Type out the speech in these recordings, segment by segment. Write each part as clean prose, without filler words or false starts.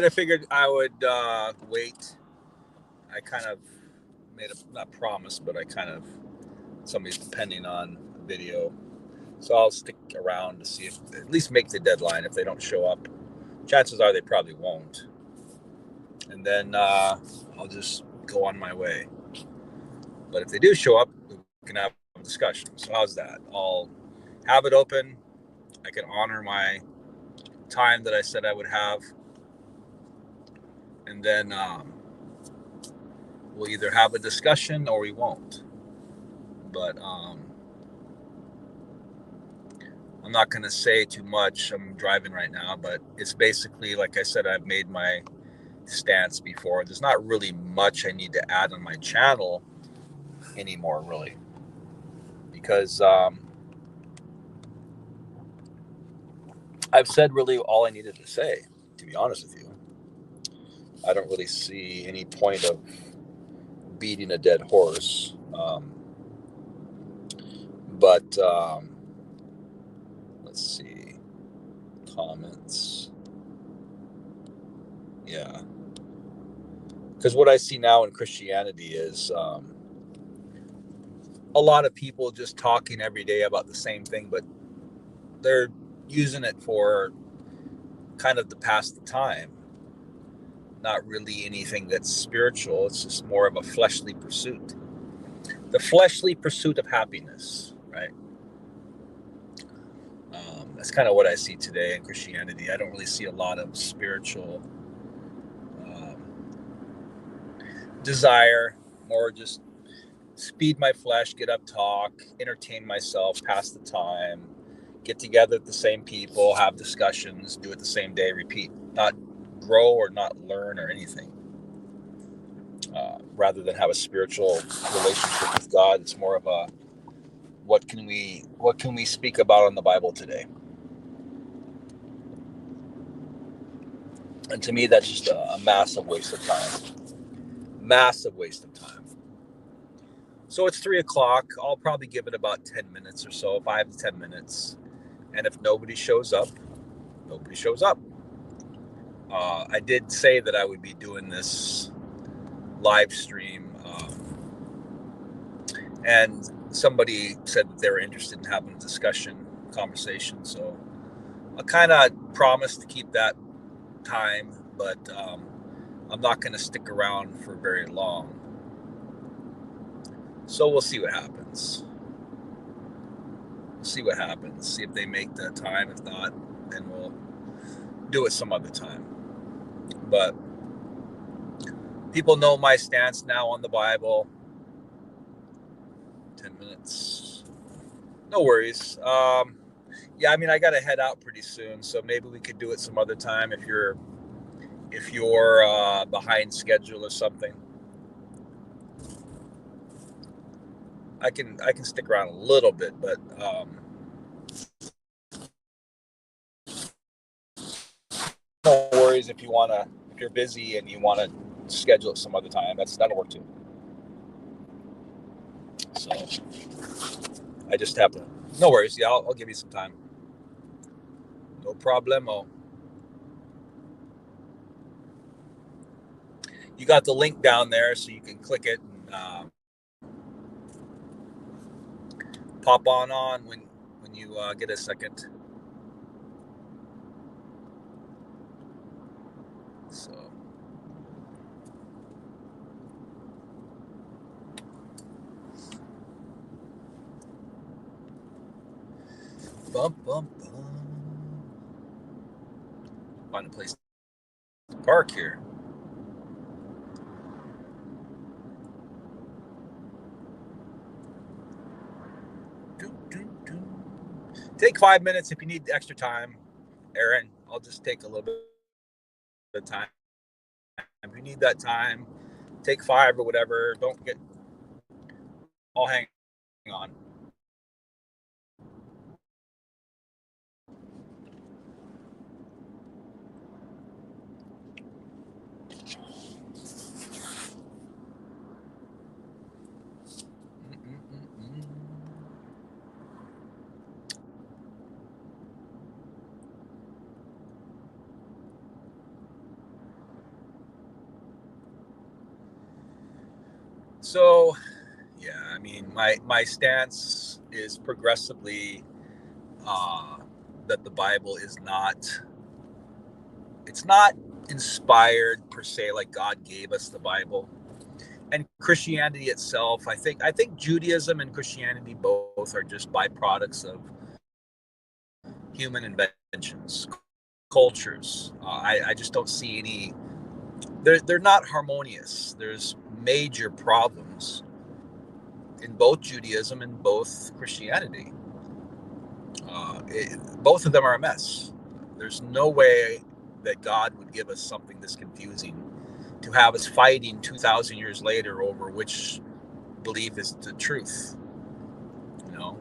right, I figured I would wait. I kind of made a not promise, but I kind of somebody's depending on a video, so I'll stick around to see if at least make the deadline. If they don't show up, chances are they probably won't, and then I'll just go on my way. But if they do show up, we can have a discussion. So how's that? I'll have it open. I can honor my time that I said I would have, and then we'll either have a discussion or we won't. But I'm not going to say too much. I'm driving right now, but it's basically, like I said, I've made my stance before. There's not really much I need to add on my channel anymore, really, because I've said really all I needed to say, to be honest with you. I don't really see any point of beating a dead horse. But let's see. Comments. Yeah. Because what I see now in Christianity is a lot of people just talking every day about the same thing, but they're using it for kind of to pass the time. Not really anything that's spiritual. It's just more of a fleshly pursuit. The fleshly pursuit of happiness, right? That's kind of what I see today in Christianity. I don't really see a lot of spiritual desire, more just speed my flesh, get up, talk, entertain myself, pass the time, get together with the same people, have discussions, do it the same day, repeat, not grow or not learn or anything. Rather than have a spiritual relationship with God, it's more of a what can we speak about in the Bible today? And to me, that's just a massive waste of time. Massive waste of time. So it's 3:00. I'll probably give it about 10 minutes or so, 5 to 10 minutes. And if nobody shows up, nobody shows up. I did say that I would be doing this live stream, and somebody said that they were interested in having a conversation. So I kind of promised to keep that time, but I'm not going to stick around for very long. So we'll see what happens. See what happens. See if they make the time. If not, then we'll do it some other time. But people know my stance now on the Bible. 10 minutes. No worries. Yeah, I mean, I got to head out pretty soon, so maybe we could do it some other time if you're behind schedule or something. I can stick around a little bit, but no worries if you're busy and you want to schedule it some other time. That'll work too. So I just have to. No worries. Yeah, I'll give you some time. No problemo. You got the link down there, so you can click it and pop on when you get a second. So bum. Find a place to park here. Take 5 minutes if you need extra time, Aaron. I'll just take a little bit of time. If you need that time, take 5 or whatever. Don't get. I'll hang on. So, yeah, I mean, my stance is progressively uh, that the Bible is not, it's not inspired per se, like God gave us the Bible. And Christianity itself, I think Judaism and Christianity both are just byproducts of human inventions, cultures. I just don't see any. They're not harmonious. There's major problems in both Judaism and both Christianity. Both of them are a mess. There's no way that God would give us something this confusing to have us fighting 2,000 years later over which belief is the truth. You know,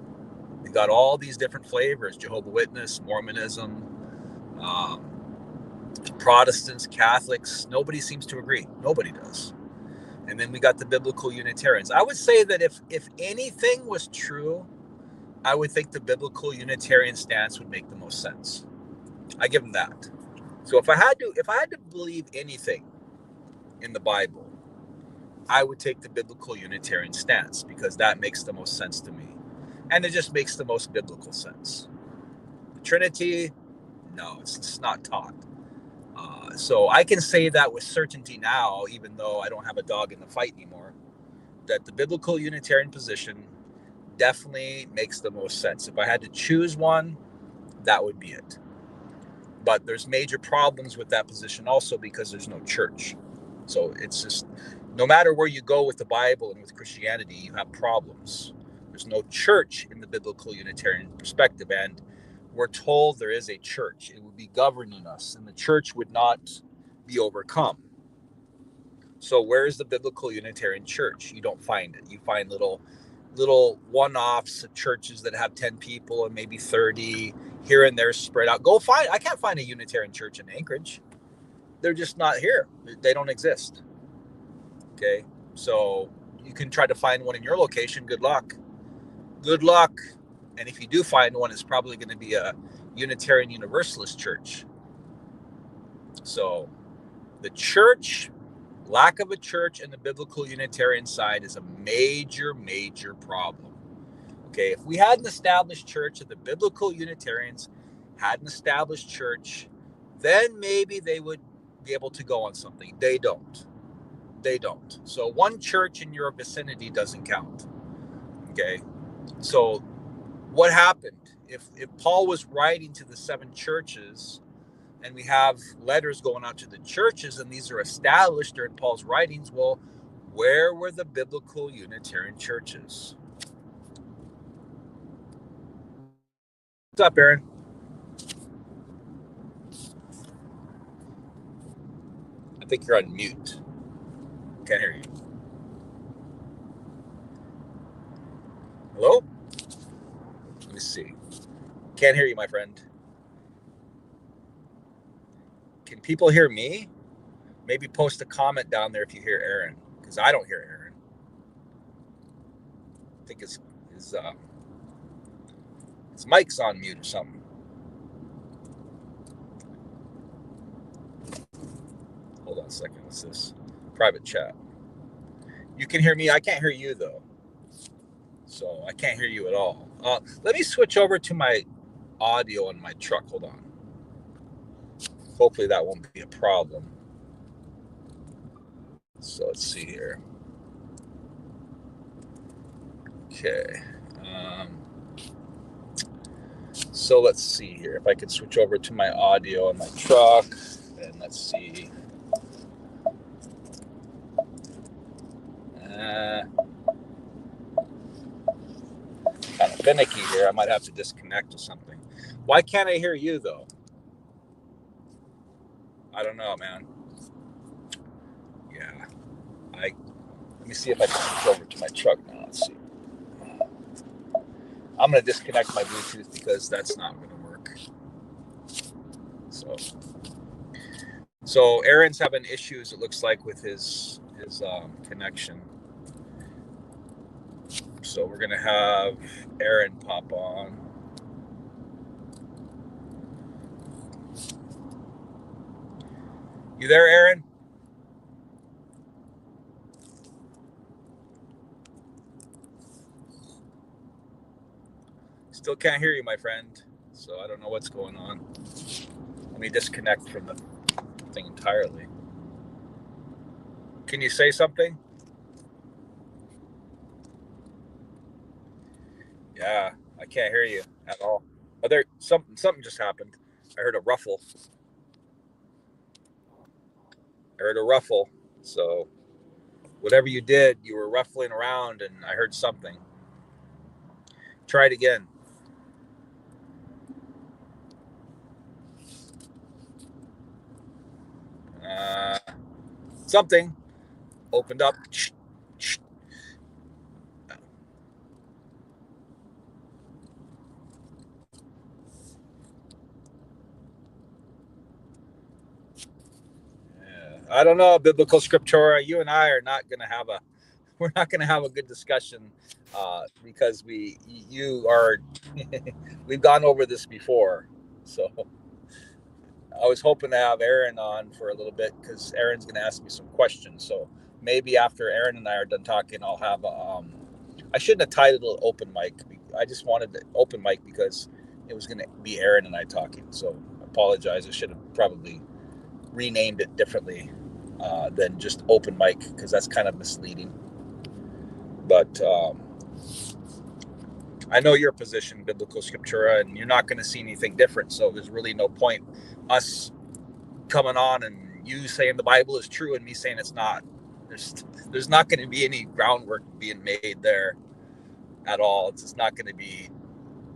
we got all these different flavors: Jehovah's Witness, Mormonism, um, Protestants, Catholics. Nobody seems to agree. Nobody does. And then we got the biblical Unitarians. I would say that if anything was true, I would think the biblical Unitarian stance would make the most sense. I give them that. So if I had to believe anything in the Bible, I would take the biblical Unitarian stance because that makes the most sense to me. And it just makes the most biblical sense. The Trinity, no, it's just not taught. So I can say that with certainty now, even though I don't have a dog in the fight anymore, that the biblical Unitarian position definitely makes the most sense. If I had to choose one, that would be it. But there's major problems with that position also because there's no church. So it's just, no matter where you go with the Bible and with Christianity, you have problems. There's no church in the biblical Unitarian perspective. And we're told there is a church. It would be governing us, and the church would not be overcome. So where's the biblical Unitarian church? You don't find it. You find little one-offs of churches that have 10 people and maybe 30 here and there spread out. I can't find a Unitarian church in Anchorage. They're just not here. They don't exist. Okay. So you can try to find one in your location. Good luck. Good luck. And if you do find one, it's probably going to be a Unitarian Universalist church. So the church, lack of a church in the biblical Unitarian side is a major, major problem. Okay, if we had an established church, if the biblical Unitarians had an established church, then maybe they would be able to go on something. They don't. They don't. So one church in your vicinity doesn't count. Okay, so what happened? If Paul was writing to the 7 churches, and we have letters going out to the churches, and these are established during Paul's writings, well, where were the biblical Unitarian churches? What's up, Aaron? I think you're on mute. Can't hear you. Hello? Let me see. Can't hear you, my friend. Can people hear me? Maybe post a comment down there if you hear Aaron, because I don't hear Aaron. I think his mic's on mute or something. Hold on a second. What's this? Private chat. You can hear me. I can't hear you though. So I can't hear you at all. Let me switch over to my audio in my truck. Hold on. Hopefully that won't be a problem. So let's see here. Okay. So let's see here. If I could switch over to my audio in my truck, and let's see. Kind of finicky here. I might have to disconnect or something. Why can't I hear you though? I don't know, man. Yeah. Let me see if I can switch over to my truck now. Let's see. I'm gonna disconnect my Bluetooth because that's not gonna work. So Aaron's having issues, it looks like, with his connection. So we're gonna have Aaron pop on. You there, Aaron? Still can't hear you, my friend. So I don't know what's going on. Let me disconnect from the thing entirely. Can you say something? Yeah, I can't hear you at all. Oh, there something just happened. I heard a ruffle. So whatever you did, you were ruffling around, and I heard something. Try it again. Something opened up. I don't know, biblical scriptura. You and I are not going to have a we're not going to have a good discussion because you are we've gone over this before. So I was hoping to have Aaron on for a little bit because Aaron's going to ask me some questions. So maybe after Aaron and I are done talking, I'll have I shouldn't have titled it open mic. I just wanted the open mic because it was going to be Aaron and I talking. So I apologize. I should have probably renamed it differently than just open mic because that's kind of misleading. But I know your position, biblical scriptura, and you're not going to see anything different. So there's really no point us coming on and you saying the Bible is true and me saying it's not. There's not going to be any groundwork being made there at all. It's not going to be.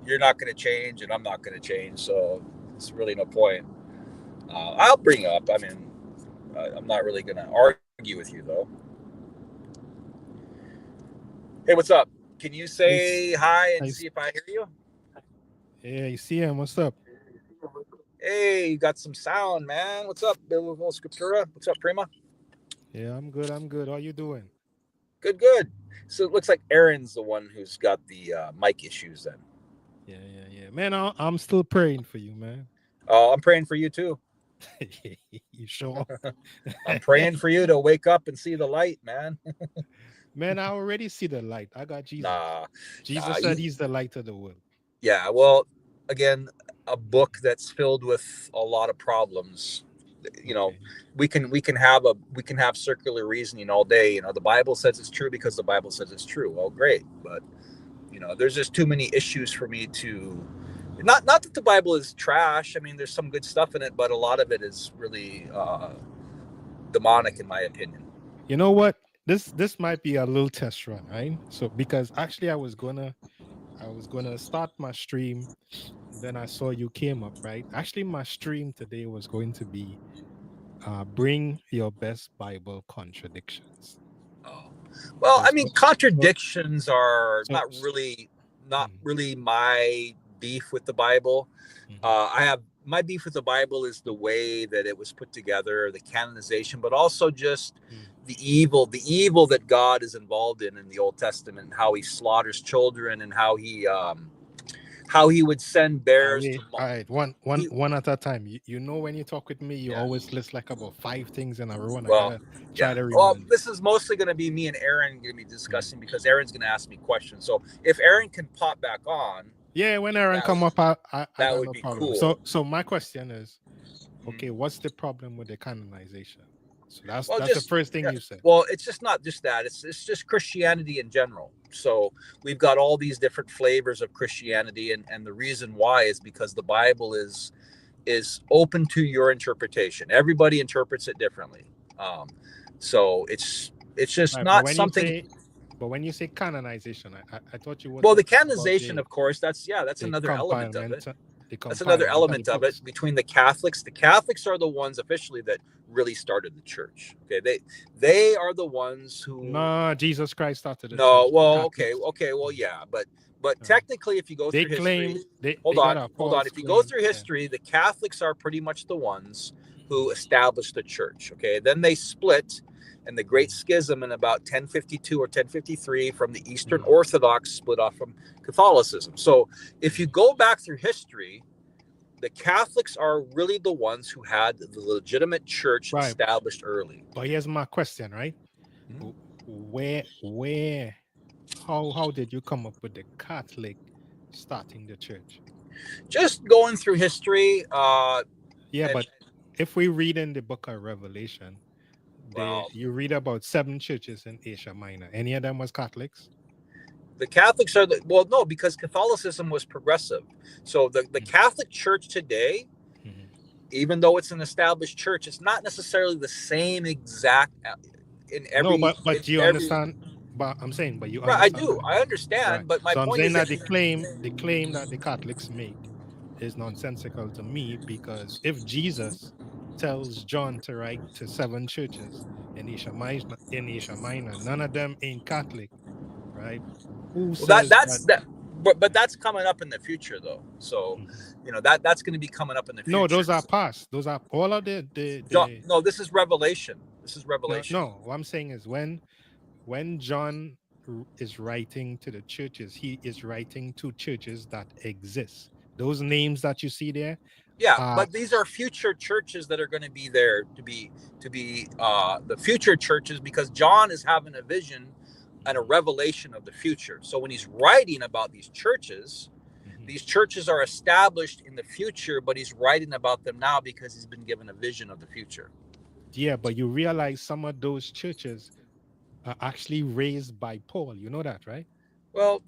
You're not going to change, and I'm not going to change. So it's really no point. I'll bring up. I mean, I'm not really going to argue with you though. Hey, what's up? Can you say hi and see if I hear you? Yeah, you see him. What's up? Hey, you got some sound, man. What's up, biblical scriptura? What's up, Prima? Yeah, I'm good. I'm good. How you doing? Good, good. So it looks like Aaron's the one who's got the mic issues then. Yeah. Man, I'm still praying for you, man. Oh, I'm praying for you too. You sure? I'm praying for you to wake up and see the light, man. Man, I already see the light. I got Jesus. Nah, Jesus said he's the light of the world. Yeah, well, again, a book that's filled with a lot of problems. You know, Okay. we can have circular reasoning all day. You know, the Bible says it's true because the Bible says it's true. Well, great, but there's just too many issues for me to. Not that the Bible is trash. I mean, there's some good stuff in it, but a lot of it is really demonic, in my opinion. You know what? This might be a little test run, right? So because actually I was gonna start my stream, then I saw you came up, right? Actually, my stream today was going to be bring your best Bible contradictions. Oh. Well, So I so mean, so contradictions are so, not mm, really my beef with the Bible. mhm. I have my beef with the Bible is the way that it was put together, the canonization, but also just Mm. the evil that God is involved in the Old Testament, and how He slaughters children, and how He would send bears to. All right, one one He, one at a time. You know when you talk with me, you yeah. always list like about five things in a row, and I Well, gotta try yeah. to Well, remember. this is mostly going to be me and Aaron going to be Mm. discussing because Aaron's going to ask me questions. So if Aaron can pop back on, Yeah, when Aaron that come up, I that got would no be problem. So cool. so my question is, Mhm. okay, what's the problem with the canonization? So that's Well, that's the just first thing yeah. you said. Well, it's just not just that. It's just Christianity in general. So we've got all these different flavors of Christianity, and the reason why is because the Bible is open to your interpretation. Everybody interprets it differently. Um, so it's just Right, but not when you something. say canonization, I thought you were Well, the talking about canonization, of course, that's the another element of it. compilement the That's another compilement of the element of books. it between the Catholics. The Catholics are the ones officially that really started the church. Okay, they are the ones who. No, Jesus Christ started the No, church. The well, Catholics. okay, well, yeah, but uh, technically, if you go they through history, claim they got a hold on. false If you go claim. through Yeah. history, the Catholics are pretty much the ones who Mm, established the church. Okay, then they split, and the Great mm, Schism in about 1052 or 1053 from the Eastern mm, Orthodox split off from Catholicism. So if you mm. go back through history, the Catholics are really the ones who had the legitimate church Right. established early. But here's my question, right? Mhm. Where how did you come up with the Catholic starting the church? Just going through history. Yeah, And but if we read in the book of Revelation, well, you read about 7 churches in Asia Minor. Any of them was Catholics? the Catholics are well, no, because Catholicism was progressive. So the Mm, Catholic Church today, mhm. even though it's an established church, it's not necessarily the same exact in No, every but you understand. But I'm saying, but you right. I understand do. that, I right? understand, but my So I'm point saying is that that the claim that the Catholics make is nonsensical to me, because if Jesus tells John to write to 7 churches in Asia Minor, none of them ain't Catholic, right? Who well, says that? that's that. But that's coming up in the future, though. So, Mhm. that's going to be coming up in the No, future. those are past. Those are all of John, the no, this is Revelation. This is no, Revelation. no. What I'm saying is when John is writing to the churches, he is writing to churches that exist. Those names that you see there Yeah, are but these are future churches that are going to be there to be the future churches, because John is having a vision and a Mhm, revelation of the future. So when he's writing about mhm. these churches are established in the future, but he's writing about them now because he's been given a vision of the future. Yeah, but you realize some of those churches are actually raised by Paul. You know that, right? Well,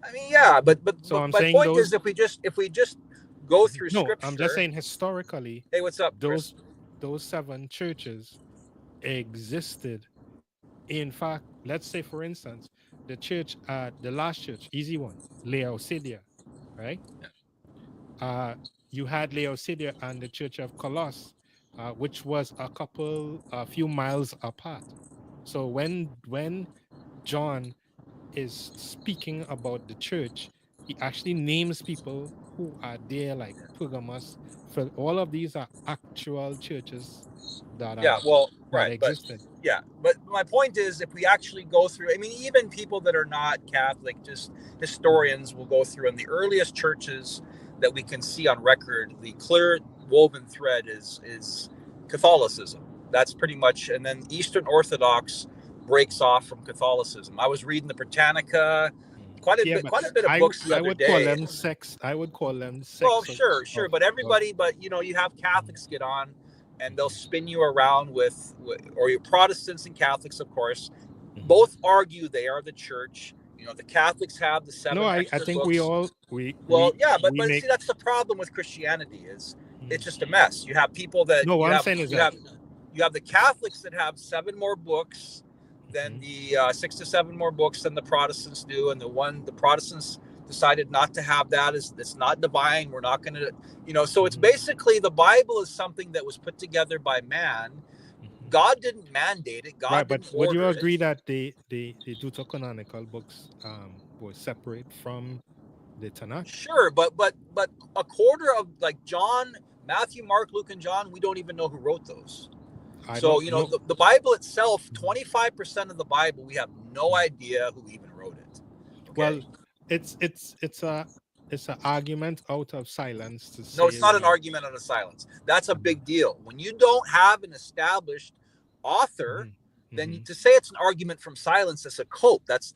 I mean, yeah, So but I'm my saying point is, those. if we just go Mhm. through No, I'm just Scripture. saying historically, Hey, what's up, Chris? those 7 churches existed. In fact, let's say for instance, the last church, easy one, Laodicea, right? uh, you had Laodicea and the Church of Colossus, which was a few miles apart. So when John is speaking about the church, he actually names people who are there, like Pergamos. For all of these are actual churches that Yeah, well, right, but existed. yeah, but my point is, if we actually go through, I mean, even people that are not Catholic, just Mhm, historians will go through, and the earliest churches that we can see on record, the clear woven thread is Catholicism. That's pretty much, and then Eastern Orthodox breaks off from Catholicism. I was reading the Britannica, mhm. quite a Yeah, bit, but quite a bit of books the I other would call day. them sex. I would call them Well, sects sure, of, but of everybody, but you have mhm, Catholics get on, and they'll mhm, spin you around with or your Protestants and Catholics, of course, mhm. both argue they are the church. The Catholics have the No, seven I extra think we books. all Well, yeah, but we make. see, that's the problem with Christianity is it's Mhm. just a mess. You have people that No, what I'm saying is that. you have the Catholics that have seven more books than Mhm, the 6 to 7 more books than the Protestants do, and the Protestants decided not to have that. Is It's not divine. We're not going to, So it's mhm, basically the Bible is something that was put together by man. mhm. God didn't mandate it. Right, God but didn't would you order it. agree that the deuterocanonical books were separate from the Tanakh? Sure, but a quarter of, like, John, Matthew, Mark, Luke, and John, we don't even know who wrote those. I So, don't know. the Bible itself, Mhm, 25% of the Bible, we have no mhm. idea who even wrote it. Okay. Well, it's an argument out of silence to No, say it's not an that. argument on a silence. That's a Mhm, big deal. When you don't have an established author, mhm, then mhm. to say it's an argument from silence, that's a cope. That's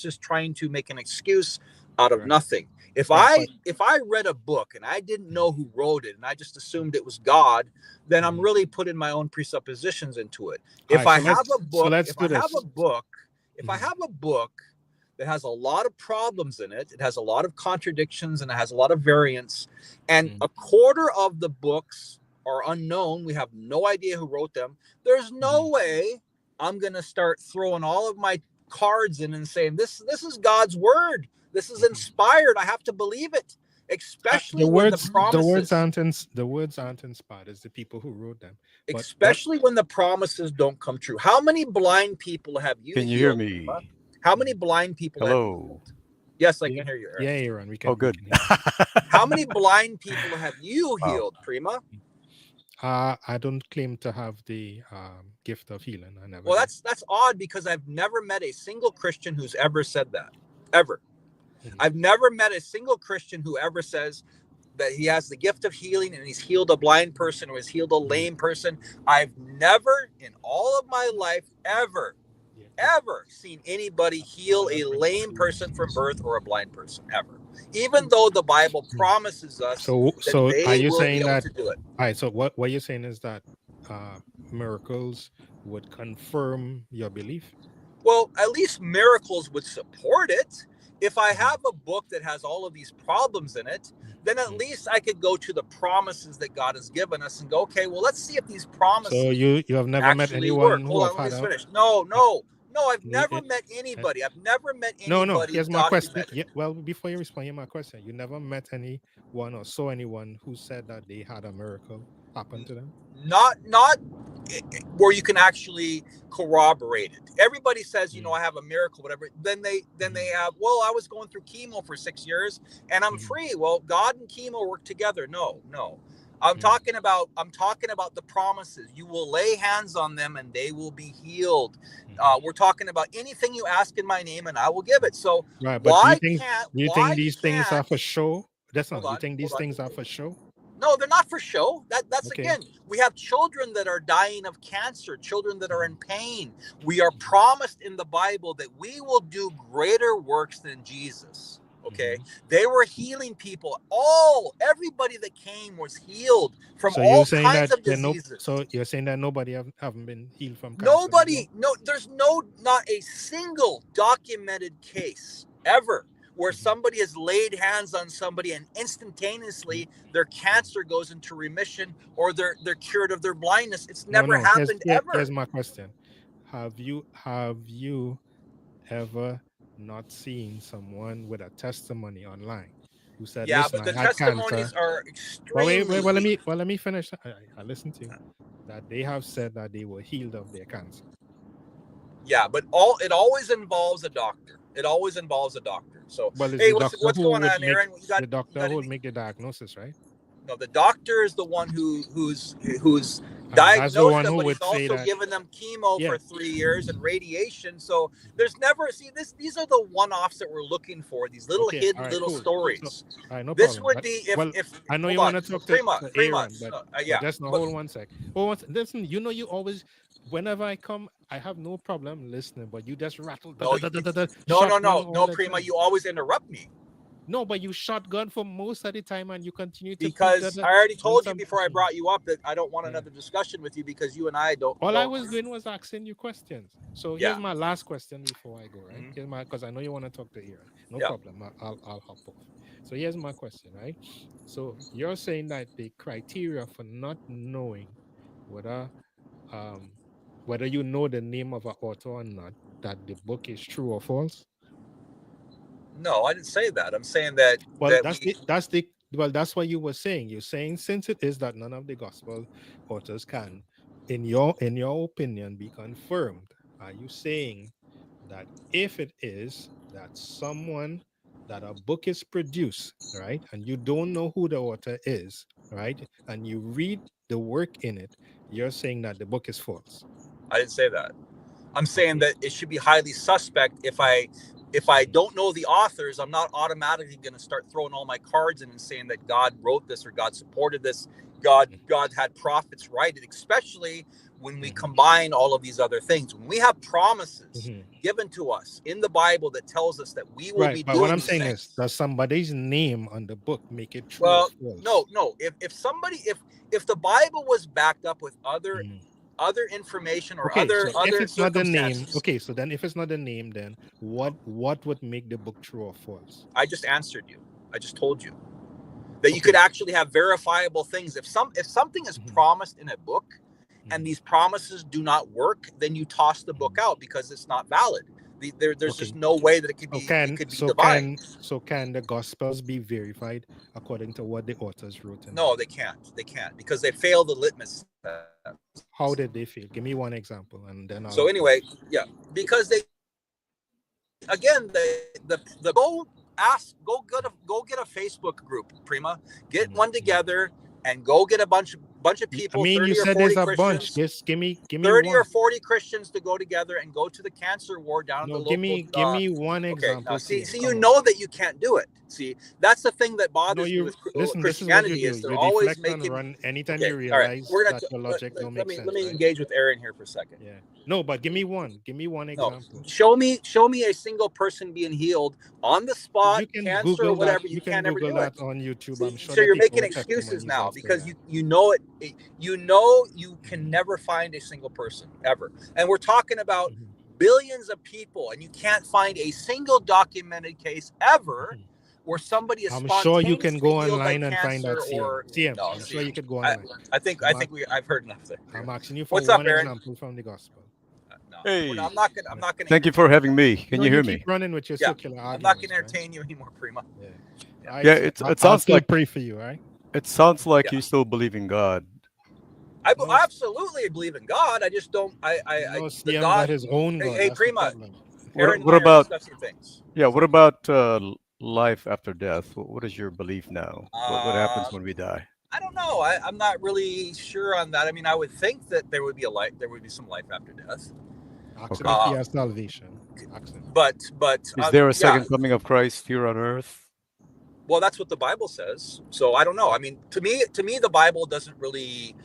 just trying to make an excuse out of Right, nothing. If right, I but if I read a book and I didn't mhm, know who wrote it and I just assumed it was God, then I'm mhm. really putting my own presuppositions into it. All If right, I have a book, let's do this. if I Mhm, have a book that has a lot of problems in it, it has a lot of contradictions and it has a lot of variants, and mhm, a quarter of the books are unknown. We have no idea who wrote them. There's mhm, no way I'm going to start throwing all of my cards in and saying this is God's word. This is mhm. inspired. I have to believe it, especially when the promises The words aren't inspired. It's the people who wrote them. But especially when the promises don't come true. How many blind people have you Can you hear healed, Prima? me? How many mhm. blind people have you Hello. healed? Yes, I Yeah, can hear you, Aaron. yeah, Aaron, Oh, we good. can hear you. How many blind people have you Wow. healed, Prima? I don't claim to have the gift of healing. I never Well, did. that's odd because I've never met a single Christian who's ever said that. Ever. Mhm, I've never met a single Christian who ever says that he has the gift of healing and he's healed a blind person or has healed a mhm. lame person. I've never in all of my life Yeah, ever seen anybody heal a lame person from birth or a blind person ever. even though the Bible promises us So that are they you will be saying able that? to do it. All right. So what you're saying is that miracles would confirm your belief. Well, at least miracles would support it. If I Mhm. have a book that has all of these problems in it, then at Mhm. least I could go to the promises that God has given us and go, okay, well, let's see if these So promises you have never met actually anyone work. who Hold have on, let me had just a finish. No, uh, no, no, I've any, never met uh, anybody. I've never met no. anybody Here's my question. documented. Yeah, well, before you respond, here's my question. You never met anyone or saw anyone who said that they had a miracle happen to them? Not where you can actually corroborate it. Everybody says, you know, Mm. I have a miracle, whatever. Then they Mhm. have, well, I was going through chemo for 6 years and I'm Mhm. free. Well, God and chemo work together. No, no. I'm Mm. talking about the promises. You will lay hands on them and they will be healed. Mhm. We're talking about anything you ask in my name and I will give it. So Right, but why can't do you think why these things are can't for show? That's hold not. You on, think hold these on. things are for show? No, they're not for show. That's Okay. again, we have children that are dying of cancer, children that are in Mhm. pain. We are Mhm. promised in the Bible that we will do greater works than Jesus. Okay. Mhm. They were healing people. Everybody that came was healed from So all kinds of diseases. you're saying that nobody haven't been healed from cancer before? Nobody, no, there's not a single documented case ever where Mhm. somebody has laid hands on somebody and instantaneously their Mhm. cancer goes into remission or they're cured of their blindness. It's No, never no. happened Here's ever. my question. Have you ever not seen someone with a testimony online who said, Yeah, "Listen, but I the had cancer." testimonies are Well, extremely weak. let me finish. I listen to you. That they have said that they were healed of their cancer. Yeah, but all it always involves a doctor. It always involves a doctor. So, Well, it's hey, the doctor what's who going would on, make Aaron? You got anything? the diagnosis, right? No, the doctor is the one who's And that's the diagnosed one them, who but he's would say also that, given them chemo yeah. for 3 years and radiation. So Mhm. there's never see this. These are the one-offs that we're looking for. These little Okay, all hidden right, little cool. So, stories. all right, no This problem. would But be well, if I know hold you want on. to So talk Prima, to Prima. Aaron, but Yeah, just no but hold one sec. Listen, you always, whenever I come, I have no problem listening, but you just rattle, no, shotgun all no, the Prima. time. You always interrupt me. No, but you shotgun for most of the time, and you continue to put Because I already on told you some. before I brought you up that I don't want Yeah. another discussion with you because you and I don't All I don't. was doing was asking you questions. So here's Yeah. my last question before I go. Right? Mhm. Here's my because I know you want to talk to Aaron. No Yeah. problem. I'll hop off. So here's my question. Right? So you're saying that the criteria for not knowing whether um whether you know the name of an author or not, that the book is true or false. No, I didn't say that. I'm saying that Well, that we that's what you were saying. You're saying since it is that none of the gospel authors can, in your opinion, be confirmed. Are you saying that if it is that someone that a book is produced, right, and you don't know who the author is, right, and you read the work in it, you're saying that the book is false? I didn't say that. I'm saying Okay. that it should be highly suspect if I Mhm. don't know the authors, I'm not automatically going to start throwing all my cards in and saying that God wrote this or God supported this. God had prophets write it, especially when we Mhm. combine all of these other things. When we have promises Mhm. given to us in the Bible that tells us that we will Right, be but what doing I'm these saying is, things. does somebody's name on the book make it true or Well, false? no. If somebody if the Bible was backed up with Mhm. other information or Okay, so if other it's not the name, circumstances, okay, so then if it's not the name, then what would make the book true or false? I just answered you. I just told you that you could Okay. actually have verifiable things. If something is Mhm. promised in a book and Mhm. these promises do not work, then you toss the book Mhm. out because it's not valid. There's just Okay. no way that So it could be divine. can the gospels be verified according to what the authors wrote in them? No, they can't. They can't because they fail the litmus test. How did they feel? Give me one example and then So I'll hop anyway, off. yeah, because they again the go ask go get a Facebook group, Prima, get Mhm. one Mhm. together and go get a bunch of I people, mean, you 30 or said there's 40 a bunch. Christians, Just give me 30 or one. 40 Christians to go together and go to the cancer ward down at No, the local give me one okay, now example see team. see you Come on. know that you can't do it. See, that's the thing that No, bothers me you with listen, this is what you Christianity do. is they're You always deflect and making run anytime okay, you all right, realize we're gonna that your logic don't let make me sense, right? engage with Aaron here for a second. Yeah. No, but give me one. Give me one No, example. show me a single person being healed on the spot, You can cancer or Google that. whatever. You You can can't ever Google do it. that on YouTube. I'm See, sure so that you're the making old excuses testimonies now are still because there. you know it. You know you can Mhm, never find a single person ever, and we're talking about mhm, billions of people, and you can't find a single documented case ever mhm. where somebody is I'm sure you can spontaneously go healed by online and find cancer that CM. or CM. no. I'm sure See, you could go I, online. I think I'm, a- I've heard enough there. I'm asking you for What's up, one Aaron? example from the gospel. No, Hey, I'm Yeah. not gonna thank you for entertain you having anymore. me. Can No, you you hear keep me? running with your Yeah, circular I'm not arguments, gonna right? entertain you anymore, Prima. Yeah. Yeah, All right. Yeah, So it I'll sounds still like pray for you, all right? it sounds like yeah. you still believe in God. No, Absolutely believe in God. I just don't. I no, the CM got God. his own Hey, God. hey, That's the Prima. problem. Aaron and What I are about discussing things. yeah? What So, about life after death? What is your belief now? What happens um, when we die? I don't know. I'm not really sure on that. I mean, I would think that there would be a life. There would be some life after death. Ask him Okay. if he Um, has salvation. Ask him. Is there a yeah. second coming of Christ here on earth? Well, that's what the Bible says. So I don't know. I mean, to me, the Bible doesn't really.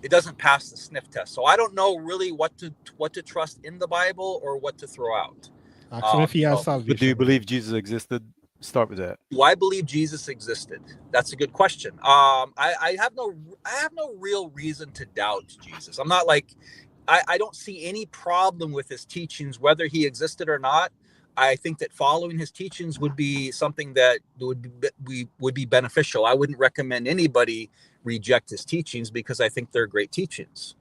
It doesn't pass the sniff test. So I don't know really what to trust in the Bible or what to throw out. Ask him if he You has know, But do you salvation or not. believe Jesus existed? Start with that. do I believe Jesus existed? That's a good question. I have no real reason to doubt Jesus. I'm not like I don't see any problem with his teachings, whether he existed or not. I think that following his teachings would be something that would be beneficial. I wouldn't recommend anybody reject his teachings because I think they're great teachings.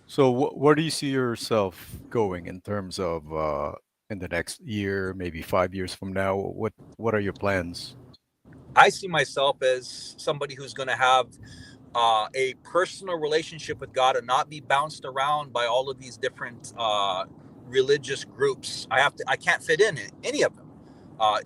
So where do you see yourself going in terms of in the next year, maybe 5 years from now? What are your plans? I see myself as somebody who's going to have a personal relationship with God and not be bounced around by all of these different religious groups. I can't fit in any of them.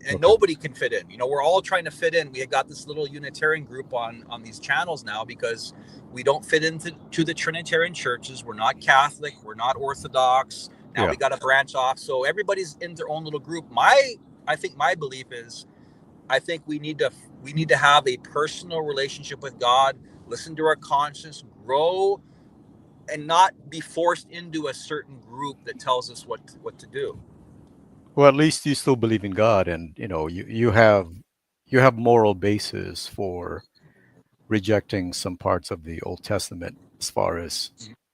And Okay. nobody can fit in. You know, we're all trying to fit in. We got this little Unitarian group on these channels now because we don't fit into to the Trinitarian churches. We're not Catholic. We're not Orthodox. Now Yeah. we got to branch off. So everybody's in their own little group. I think my belief is I think we need to have a personal relationship with God, listen to our conscience, grow, and not be forced into a certain group that tells us what to do. Well, at least you still believe in God, and you have moral basis for rejecting some parts of the Old Testament, as far as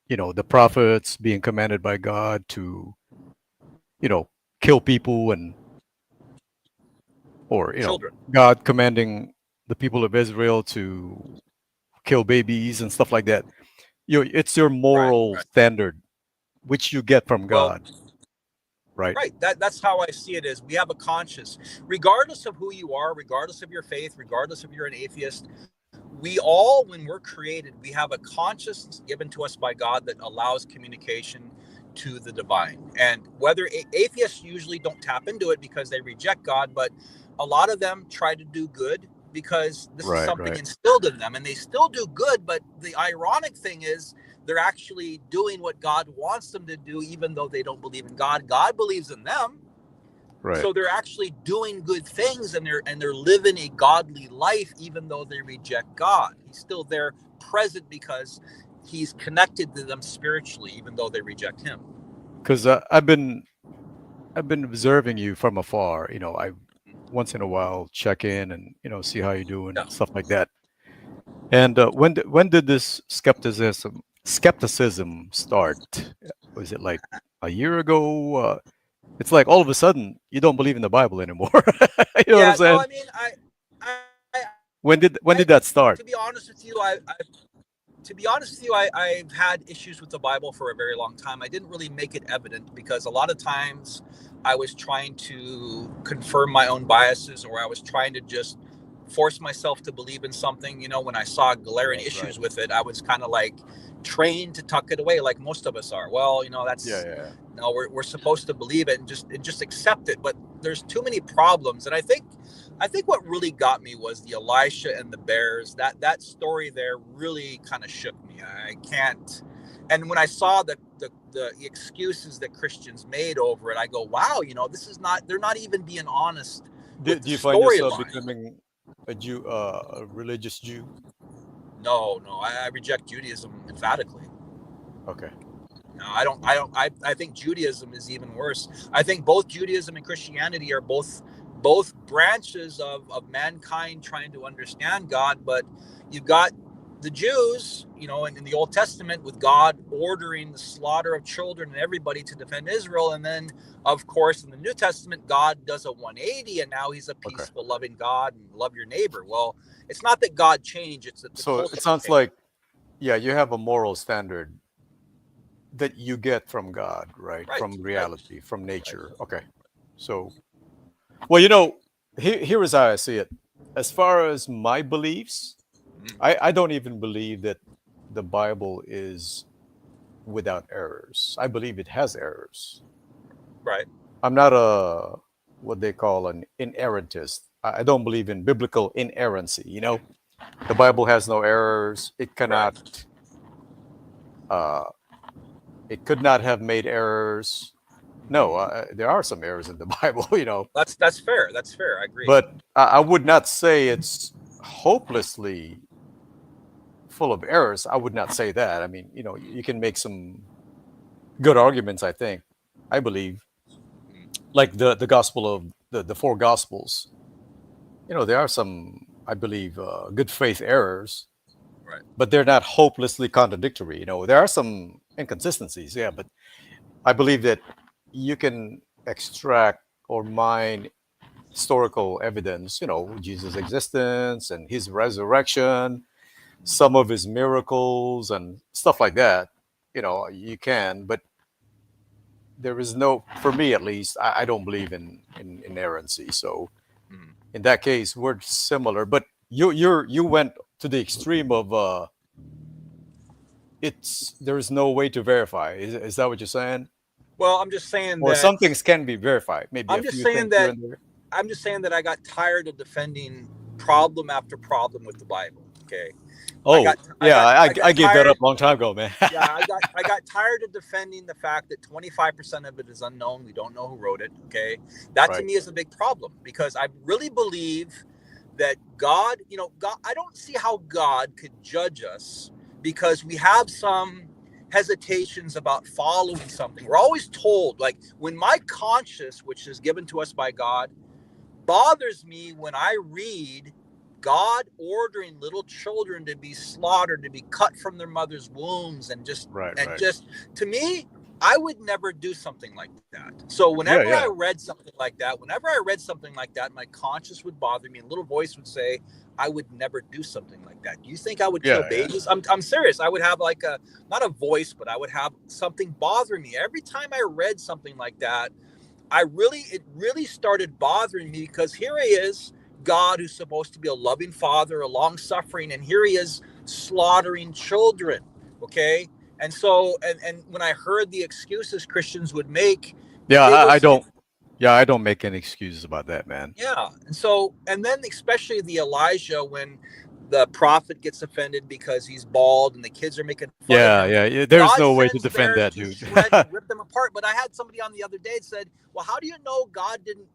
the prophets being commanded by God to you know kill people, and or Children, God commanding the people of Israel to kill babies and stuff like that. It's your right, moral right. standard, which you get from Well, God, right? right. That's how I see it. Is we have a conscience, regardless of who you are, regardless of your faith, regardless if you're an atheist. We all, when we're created, we have a consciousness given to us by God that allows communication to the divine. And whether atheists usually don't tap into it because they reject God, but a lot of them try to do good because this is Right, something right. instilled in them and they still do good. But the ironic thing is they're actually doing what God wants them to do, even though they don't believe in God. God believes in them, Right. so they're actually doing good things and they're living a godly life even though they reject God. He's still there present because he's connected to them spiritually even though they reject him. Because I've been observing you from afar. I once in a while check in and see how you're doing Yeah. and stuff like that. And when did this skepticism start? Was it like a year ago? It's like all of a sudden you don't believe in the Bible anymore. You know what I'm Yeah, no, saying? I mean, When did that to start? be honest with you, I've had issues with the Bible for a very long time. I didn't really make it evident because a lot of times I was trying to confirm my own biases or I was trying to just force myself to believe in something. You know, when I saw glaring Right, right. issues with it, I was kind of like trained to tuck it away, like most of us are. Well, Yeah, that's yeah. no, we're supposed to believe it and just accept it. But there's too many problems, and I think what really got me was the Elisha and the bears. That story there really kind of shook me. I can't. And when I saw the excuses that Christians made over it, I go, wow, this is not. They're not even being honest with the Do you find yourself storyline. becoming a Jew, a religious Jew? No, no, I reject Judaism emphatically. Okay. No, I think Judaism is even worse. I think both Judaism and Christianity are both branches of mankind trying to understand God. But you've got the Jews, in the Old Testament, with God ordering the slaughter of children and everybody to defend Israel. And then, of course, in the New Testament, God does a 180, and now he's a Okay. peaceful, loving God and love your neighbor. Well, it's not that God changed, it's that the So culture it sounds changed. like, yeah, you have a moral standard that you get from God, right? Right, From right, reality, from right. nature. Okay. So, well, here is how I see it. As far as my beliefs, Mm, I don't even believe that the Bible is without errors. I believe it has errors. right. I'm not a what they call an inerrantist. I don't believe in biblical inerrancy. The Bible has no errors. Right. Uh, it could not have made errors. No, there are some errors in the Bible, That's fair. That's fair. I agree. but I would not say it's hopelessly full of errors. I would not say that. I mean, you can make some good arguments, I believe, Mm, like the gospel of the four gospels. There are some, I believe, good faith errors, right. but they're not hopelessly contradictory. There are some inconsistencies, yeah, but I believe that you can extract or mine historical evidence, Jesus' existence and his resurrection, some of his miracles and stuff like that. You can, but there is no, for me at least, I don't believe in inerrancy. So Mm. in that case, we're similar. But you went to the extreme of there is no way to verify. Is that what you're saying? Well, I'm just saying Or that some things can be verified. Maybe a I'm just few saying things here that and there. I'm just saying that I got tired of defending problem after problem with the Bible. Okay, I Oh got I yeah, got I, I got I gave that tired. up a long time ago, man. Yeah, I got tired of defending the fact that 25% of it is unknown. We don't know who wrote it. Okay, that to Right. me is a big problem because I really believe that God, God, I don't see how God could judge us because we have some hesitations about following something. We're always told, like, when my conscience, which is given to us by God, bothers me when I read God ordering little children to be slaughtered, to be cut from their mother's wombs, and just Right. and Right. just to me, I would never do something like that. So Yeah. whenever I Yeah. read something like that, my conscience would bother me, and a little voice would say, I would never do something like that. Do you think I would kill Yeah. Yeah. babies? I'm serious. I would have like a, not a voice, but I would have something bothering me. Every time I read something like that, it really started bothering me because here he is, God, who's supposed to be a loving father, a long suffering, and here he is slaughtering children. Okay. And so, and when I heard the excuses Christians would make, Yeah. it I was, don't. Yeah, I don't make any excuses about that, man. yeah. And so, and then especially the Elijah, when the prophet gets offended because he's bald and the kids are making fun of Yeah. him, Yeah. Yeah. There's God no way to sends defend theirs that, to dude. shred and rip them apart. But I had somebody on the other day that said, well, how do you know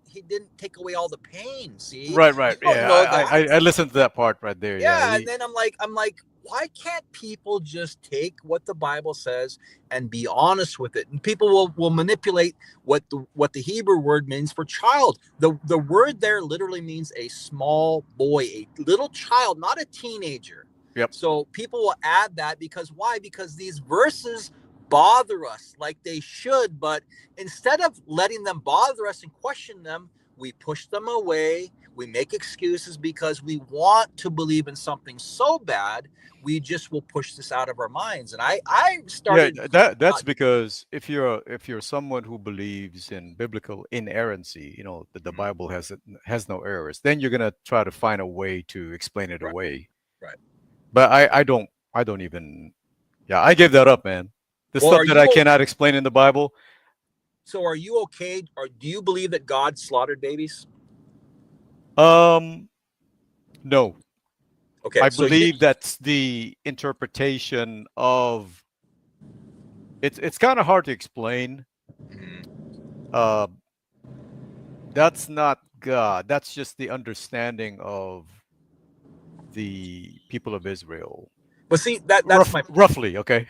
he didn't take away all the pain? See, Right. you Right. don't Yeah. know I that. I listened to that part right there. Yeah. Yeah. And then I'm like, why can't people just take what the Bible says and be honest with it? And people will manipulate what the Hebrew word means for child. The word there literally means a small boy, a little child, not a teenager. Yep. So people will add that because why? Because these verses bother us like they should, but instead of letting them bother us and question them, we push them away. We make excuses because we want to believe in something so bad, we just will push this out of our minds. And I Yeah, started that's not, because if you're someone who believes in biblical inerrancy, that the mm, Bible has no errors, then you're gonna try to find a way to explain it right, away. right. But I don't even. Yeah, I gave that up, man. The Well, stuff that I cannot explain in the Bible. are you okay? Or do you believe that God slaughtered babies? Um, no, Okay, I so you, believe that's the interpretation of. It's kind of hard to explain. mm, Uh, that's not God. That's just the understanding of the people of Israel. but see, that's my Roughly, okay.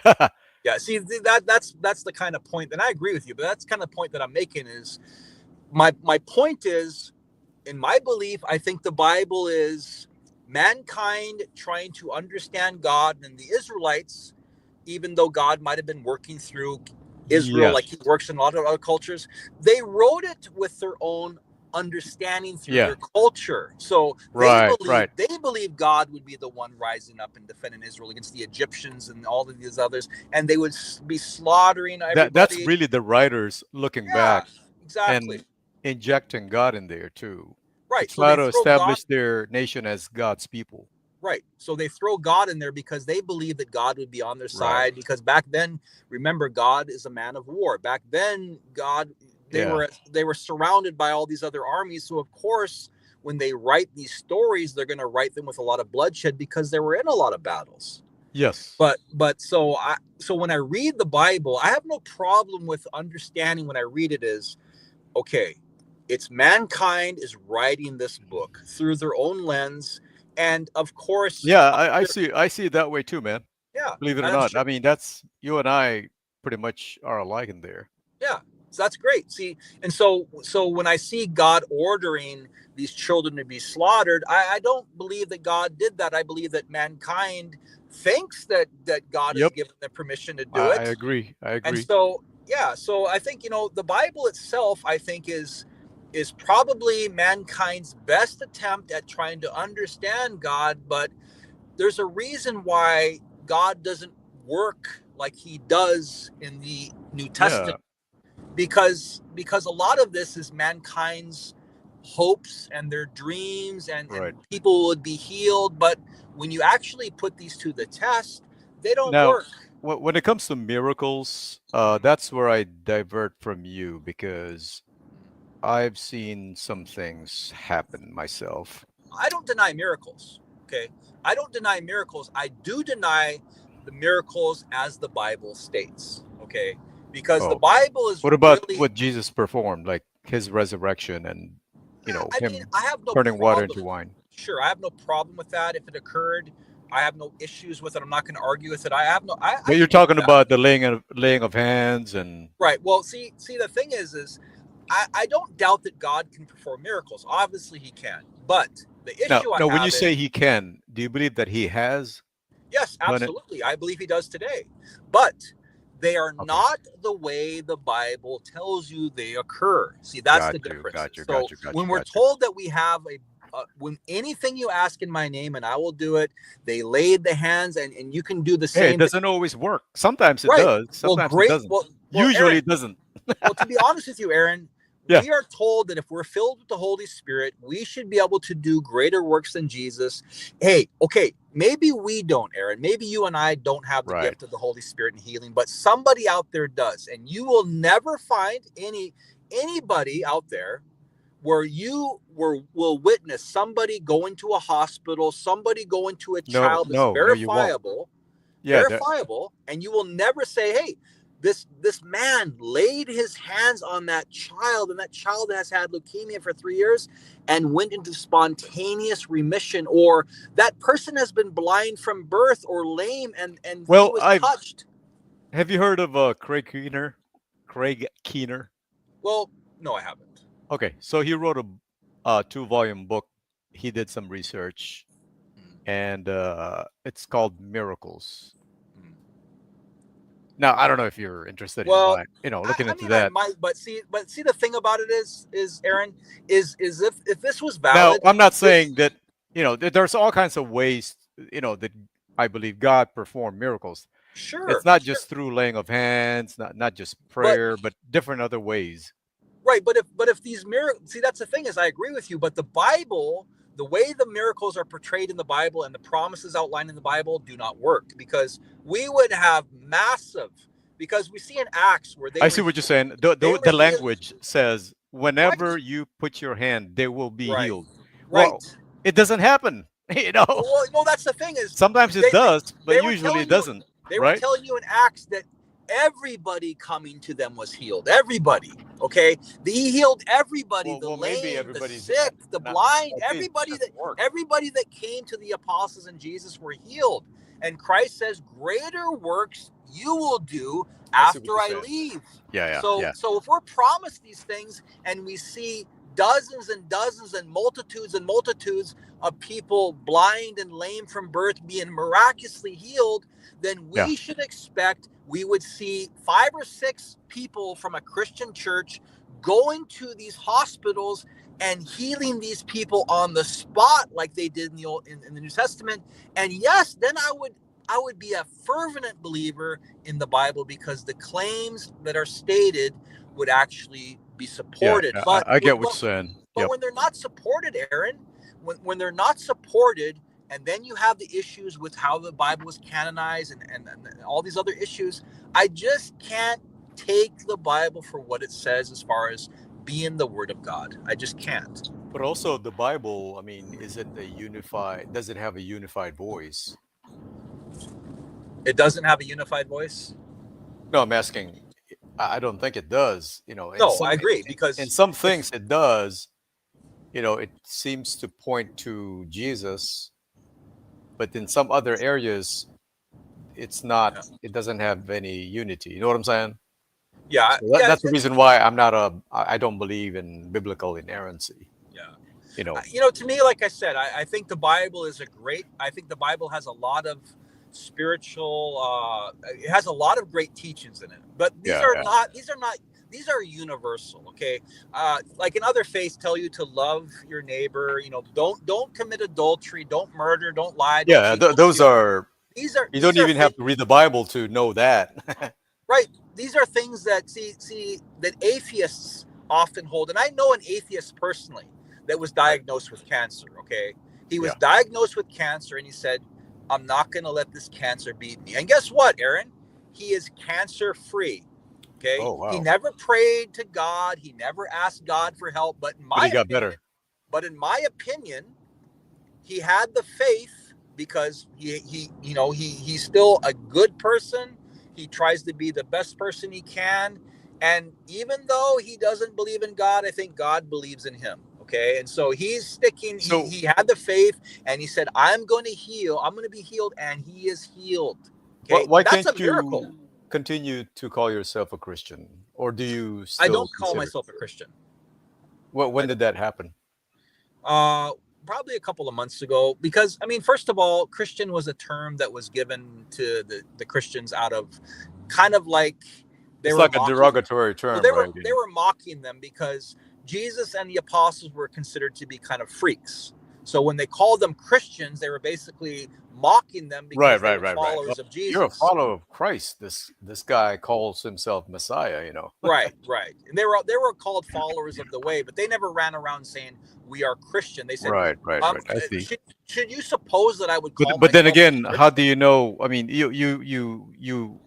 Yeah, see that's the kind of point, and I agree with you, but that's kind of point that I'm making is my point is, in my belief, I think the Bible is mankind trying to understand God, and the Israelites, even though God might have been working through Israel Yes. like he works in a lot of other cultures, they wrote it with their own understanding through Yeah. their culture. So Right. Right. they believe God would be the one rising up and defending Israel against the Egyptians and all of these others, and they would be slaughtering That's everybody. really the writers looking Yeah, back exactly. and injecting God in there too, to Right. So try they to throw God. establish their nation as God's people. Right. So they throw God in there because they believe that God would be on their Right. side. Because back then, remember, God is a man of war. Back then, God, Yeah. they were surrounded by all these other armies. So of course, when they write these stories, they're going to write them with a lot of bloodshed because they were in a lot of battles. Yes. But so when I read the Bible, I have no problem with understanding when I read it is, okay, it's mankind is writing this book through their own lens, and of course, Yeah, I see it that way too, man. yeah, Believe it or I'm not. sure, I mean, that's you and I pretty much are alike in there. yeah, so that's great. See, and so when I see God ordering these children to be slaughtered, I don't believe that God did that. I believe that mankind thinks that God has Yep. given them permission to do I it. agree. I And agree. so, yeah, so I think, the Bible itself, I think, is probably mankind's best attempt at trying to understand God, but there's a reason why God doesn't work like he does in the New Yeah. Testament, because a lot of this is mankind's hopes and their dreams, and Right. people would be healed, but when you actually put these to the test, they don't Now, work. when it comes to miracles, that's where I divert from you because I've seen some things happen myself. I don't deny miracles. Okay. I don't deny miracles. I do deny the miracles as the Bible states. Okay. Because the Oh, Bible is what about really, what Jesus performed, like his resurrection and, I mean, him I have no turning water into problem. wine? Sure. I have no problem with that. If it occurred, I have no issues with it. I'm not going to argue with it. I have no, I But you're can live with talking that. about the laying of hands and Right. Well, see, the thing is I don't doubt that God can perform miracles. Obviously he can. But the now, issue I now when you have say is, he can, do you believe that he has yes, done it? absolutely. I believe he does today. But they are Okay, not the way the Bible tells you they occur. See, that's got the you, difference. got you, got So you, got you, when we're got you. told that we have when anything you ask in my name and I will do it, they laid the hands, and you can do the Hey, it same. doesn't always work. Sometimes it Right. does. Well, Sometimes it great. doesn't. Well, Usually Aaron, it doesn't. well, to be honest with you, Aaron, Yeah. we are told that if we're filled with the Holy Spirit, we should be able to do greater works than Jesus. Hey, okay, maybe we don't, Aaron. Maybe you and I don't have the Right. gift of the Holy Spirit and healing, but somebody out there does. And you will never find anybody out there where will witness somebody go into a hospital, somebody go into a No, child that's no, no, you won't. Yeah. verifiable, and you will never say, hey, this man laid his hands on that child, and that child has had leukemia for 3 years and went into spontaneous remission, or that person has been blind from birth or lame, and he Well, was I touched. have you heard of Craig Keener? Craig Keener. Well, no, I haven't. Okay, so he wrote a two-volume book. He did some research, Mm, and it's called Miracles. mm. Now, I don't know if you're interested in Well, looking I into mean, I that. might, but see, the thing about it is Aaron, is if this was Now, valid, I'm not this, saying that there's all kinds of ways that I believe God performed miracles. It's sure, not sure, just through laying of hands, not just but prayer, but different other ways. right, but if these miracles, see, that's the thing is, I agree with you, but the Bible, the way the miracles are portrayed in the Bible and the promises outlined in the Bible do not work, because we would have massive, because we see in Acts where I see what you're saying. The, they the, were the healed. language says, Right, whenever you put your hand, they will be right, healed. Well, right. it doesn't happen. Well, no, that's the thing is, Sometimes it they, they does, but they were usually it telling you doesn't, they were right? telling you in Acts that everybody coming to them was healed. Everybody, okay? He healed everybody, the Well, maybe lame, the everybody's sick, the not blind, it doesn't work. everybody that came to the apostles and Jesus were healed. And Christ says, greater works you will do I see what after you're I saying. leave. Yeah. So if we're promised these things and we see dozens and dozens and multitudes of people blind and lame from birth being miraculously healed, then Yeah. we should expect we would see 5 or 6 people from a Christian church going to these hospitals and healing these people on the spot like they did in the New Testament. And yes, then I would be a fervent believer in the Bible, because the claims that are stated would actually be supported. But I get what you're saying. but Yep. when they're not supported, Aaron, when they're not supported, and then you have the issues with how the Bible was canonized and all these other issues, I just can't take the Bible for what it says as far as being the Word of God. I just can't. But also the Bible, I mean, isn't a unified, doesn't have a unified voice. It doesn't have a unified voice. No, I'm asking, I don't think it does. You know, No, I agree, in because some things it does. You know, it seems to point to Jesus, but in some other areas, it's not. yeah, It doesn't have any unity. You know what I'm saying? yeah, So yeah, that's the reason why I don't believe in biblical inerrancy. yeah. You know. To me, like I said, I think the Bible is I think the Bible has a lot of spiritual, it has a lot of great teachings in it, but these Yeah. are not, these are universal. Okay. Like in other faiths tell you to love your neighbor, don't commit adultery, don't murder, don't lie, don't Yeah. cheat, don't Those steal. are. You These don't are even have things, to read the Bible to know that. right? These are things that that atheists often hold. And I know an atheist personally that was Right. diagnosed with cancer. Okay. He was Yeah. diagnosed with cancer, and he said, I'm not going to let this cancer beat me. And guess what, Aaron? He is cancer free. Okay. Oh He wow. never prayed to God. He never asked God for help. But But he got better. in my opinion, he had the faith, because he's still a good person. He tries to be the best person he can, and even though he doesn't believe in God, I think God believes in him. Okay, and so he's sticking. So He had the faith, and he said, I'm going to heal, I'm going to be healed, and he is healed. Okay, why that's can't a miracle. you continue to call yourself a Christian, or do you I still don't call consider? myself a Christian. When did that happen? uh Probably a couple of months ago, because I mean, first of all, Christian was a term that was given to the Christians out of kind of like they It's were like a mocking. derogatory Well, term, right? they were mocking them, because Jesus and the apostles were considered to be kind of freaks. So when they called them Christians, they were basically mocking them because they were Right. Well, followers of you're a Jesus. follower of Christ. This guy calls himself Messiah. You know. Right. And they were called followers of the way, but they never ran around saying we are Christian. They said, Right. I see. should you suppose that I would call But then myself a again, how do Christian? you know? I mean, you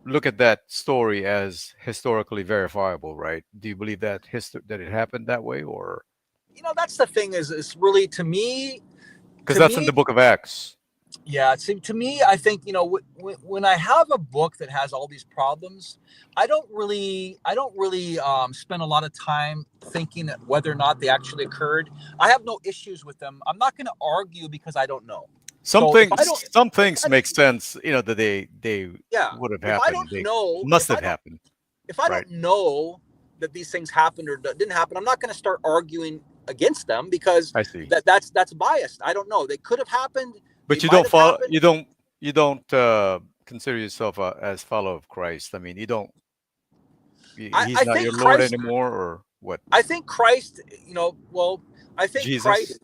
look at that story as historically verifiable, right? Do you believe that that it happened that way, or That's the thing, is really, to me, because that's in the Book of Acts? yeah, to me, I think, when I have a book that has all these problems, I don't really spend a lot of time thinking whether or not they actually occurred. I have no issues with them. I'm not going to argue because I don't know. Some So some if things I make sense, you know, that they yeah, would have if I happened. don't They know, must have happened, if I right? don't know that these things happened or didn't happen, I'm not going to start arguing against them, because I see. that's biased. I don't know. They could have happened. They But you might don't have follow. happened. You don't consider yourself as follower of Christ. I mean, you don't. He's I not think your Lord Christ. anymore, or what? I think Christ. Well, I think Jesus. Christ.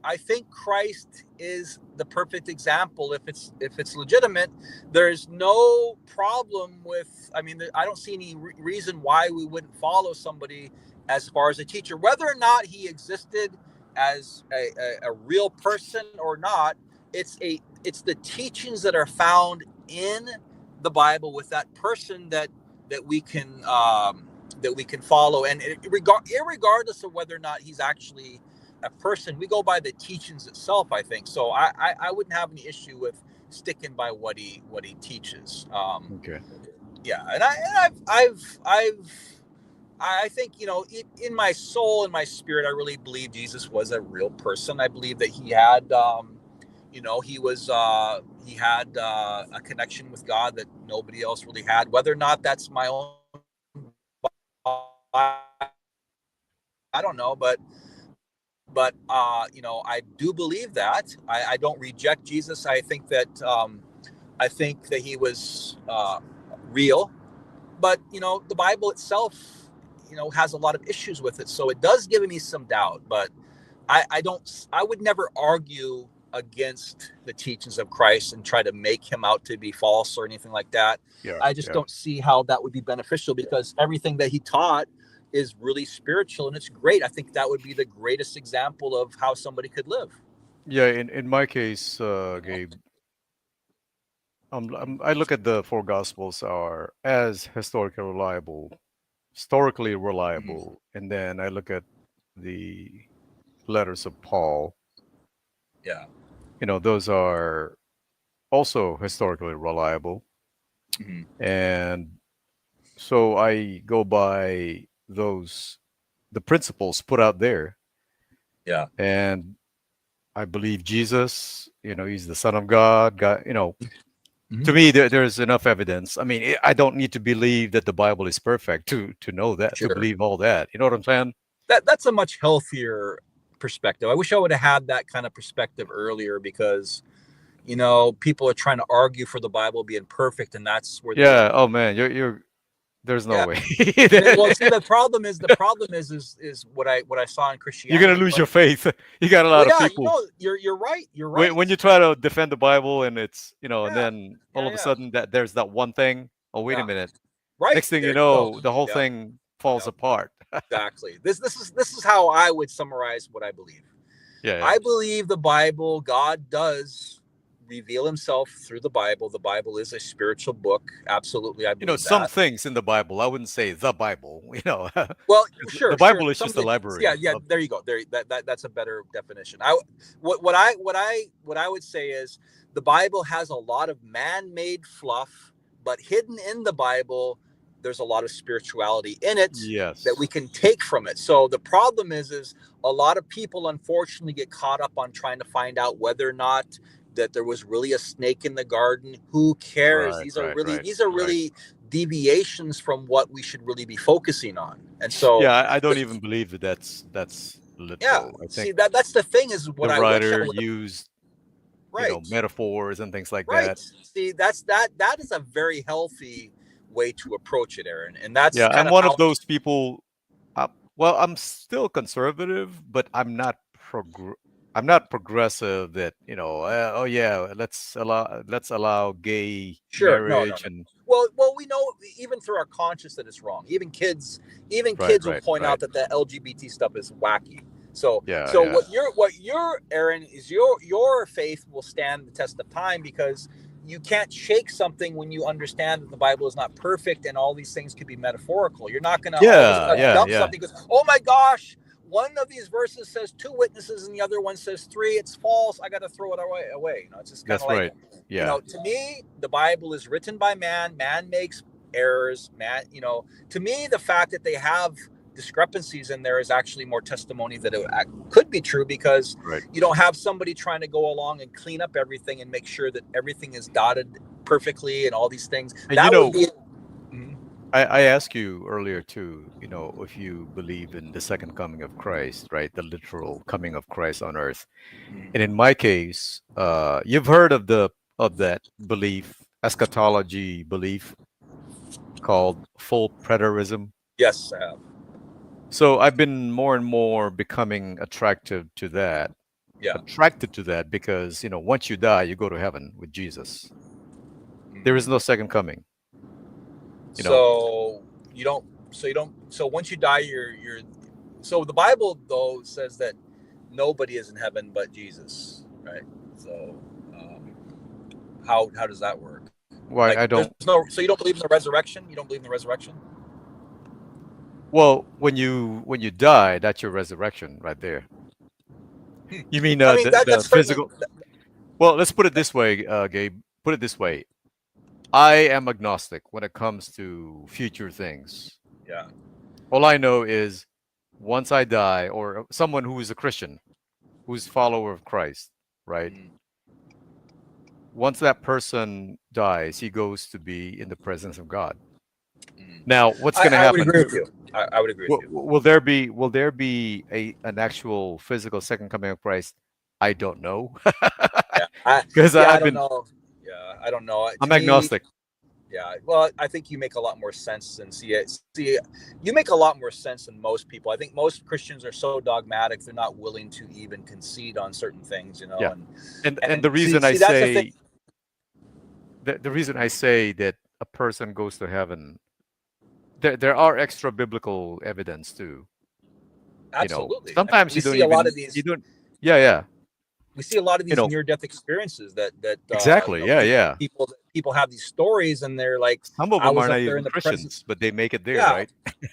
I think Christ is the perfect example. If it's legitimate, there's no problem with. I mean, I don't see any reason why we wouldn't follow somebody as far as a teacher, whether or not he existed as a real person or not. It's the teachings that are found in the Bible with that person that we can follow, and irregardless of whether or not he's actually a person, we go by the teachings itself. I think so. I wouldn't have any issue with sticking by what he teaches. Okay. Yeah, and I think, in my soul, in my spirit, I really believe Jesus was a real person. I believe that he had he was he had a connection with God that nobody else really had. Whether or not that's my own, I don't know, but I do believe that. I don't reject Jesus. I think that he was real, but the Bible itself, has a lot of issues with it. So it does give me some doubt, but I would never argue against the teachings of Christ and try to make him out to be false or anything like that. Yeah, I just yeah, don't see how that would be beneficial, because everything that he taught is really spiritual and it's great. I think that would be the greatest example of how somebody could live. yeah. In my case, Gabe, I look at the four gospels are as historically Mhm. reliable, and then I look at the letters of Paul. Yeah. Those are also historically reliable, Hmm. and so I go by the principles put out there, Yeah. and I believe Jesus. He's the Son of God. God. To Hmm. me, there's enough evidence. I mean, I don't need to believe that the Bible is perfect to know that, to Sure. believe all that. You know what I'm saying? That's a much healthier perspective. I wish I would have had that kind of perspective earlier, because people are trying to argue for the Bible being perfect, and that's where they run Yeah. into. Oh man, you're. There's no Yeah. way. Well, see, the problem is what I saw in You're gonna Christianity. lose But your faith. You got a well, lot of yeah, people you're right. You're when right. you try to defend the Bible, and it's and Yeah. then all Yeah. of a Yeah. sudden that there's that one thing. Oh, wait a Yeah. minute. Right. Next thing you There you go. know, the whole Yep. thing falls Yep. apart. Exactly. This is how I would summarize what I believe. Yeah, yeah. I believe the Bible, God does reveal himself through the Bible. The Bible is a spiritual book. Absolutely, I believe Some that. things in the Bible, I wouldn't say the Bible. 'Cause Well, the sure, sure. Bible is Some just a things, yeah, library yeah. of. There you go. That's a better definition. What I would say is the Bible has a lot of man-made fluff, but hidden in the Bible, there's a lot of spirituality in it that we Yes. can take from it. So the problem is a lot of people unfortunately get caught up on trying to find out whether or not that there was really a snake in the garden. Who cares? Right, These are right, really right, these are right. really deviations from what we should really be focusing on. And so, Yeah, I don't even believe that that's yeah, literal. I think see, that's the thing, is what the I wish I writer would have. used, Right, metaphors and things like right. that. See, that is a very healthy way to approach it, Aaron, and that's Yeah, kind I'm of one how. of those people. Well, I'm still conservative, but I'm not progressive. That oh yeah, let's allow gay Sure, no, no, marriage no. and Well, we know even through our conscience that it's wrong. Even right, kids will right, point right. out that the LGBT stuff is wacky. So, Yeah, so yeah, what your Aaron is your faith will stand the test of time, because you can't shake something when you understand that the Bible is not perfect and all these things could be metaphorical. You're not going to all of a yeah, sudden yeah, dump yeah. something because, oh my gosh, one of these verses says two witnesses and the other one says three. It's false. I got to throw it away. It's just kind of That's like, right. Yeah, to me, the Bible is written by man. Man makes errors. To me, the fact that they have discrepancies in there is actually more testimony that it could be true, because right. you don't have somebody trying to go along and clean up everything and make sure that everything is dotted perfectly and all these things. And That would be. Mhm. I asked you earlier too, if you believe in the second coming of Christ, right? The literal coming of Christ on earth. And in my case, you've heard of that belief, eschatology belief called full preterism. Yes, I have. So I've been more and more becoming Yeah. attracted to that because, once you die, you go to heaven with Jesus. There is Mhm. no second coming, you know. So you don't. So you don't. So once you die, you're. So the Bible though says that nobody is in heaven but Jesus, right? So how does that work? Why Like I there's don't. no. So you don't believe in the resurrection? You don't believe in the resurrection? Well, when you die, that's your resurrection right there. You mean I mean the that's certainly. physical? Well, let's put it this way, Gabe. Put it this way. I am agnostic when it comes to future things. Yeah. All I know is once I die, or someone who is a Christian, who's follower of Christ, right? Mm. once that person dies, he goes to be in the presence of God. Mm. Now, what's going to I would happen? agree with you. I would agree with you. Will there be an actual physical second coming of Christ? I don't know, Yeah, because I I've don't been know. Yeah, I don't know. To I'm me, agnostic. yeah. Well, I think you make a lot more sense than you make a lot more sense than most people. I think most Christians are so dogmatic; they're not willing to even concede on certain things, you know. Yeah, and And the reason I that's the thing. say the reason I say that a person goes to heaven, there are extra biblical evidence too. Absolutely. I mean, Sometimes we see a lot of you these. don't. Yeah, yeah. We see a lot of You these know near-death experiences that exactly. Yeah, yeah. people have these stories, and they're like, Some of I them was are not up there in even the presence. Christians, but they make it there, Yeah, right?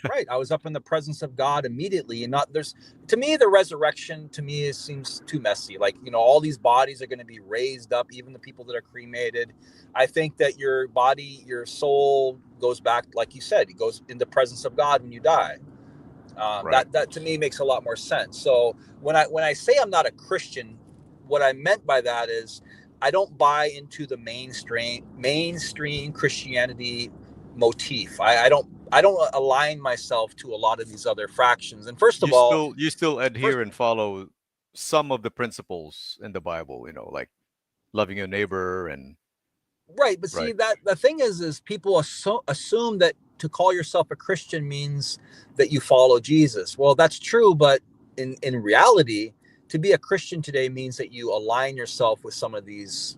right. I was up in the presence of God immediately, and not there's to me the resurrection to me seems too messy. Like, you know, all these bodies are going to be raised up, even the people that are cremated. I think that your body, your soul goes back, like you said, it goes in the presence of God when you die. Right. That to me makes a lot more sense. So when I say I'm not a Christian, what I meant by that is I don't buy into the mainstream Christianity motif. I don't align myself to a lot of these other fractions. And first of all, You still first adhere and follow some of the principles in the Bible, like loving your neighbor and right, but see right. that the thing is people assume that to call yourself a Christian means that you follow Jesus. Well, that's true, but in reality, to be a Christian today means that you align yourself with these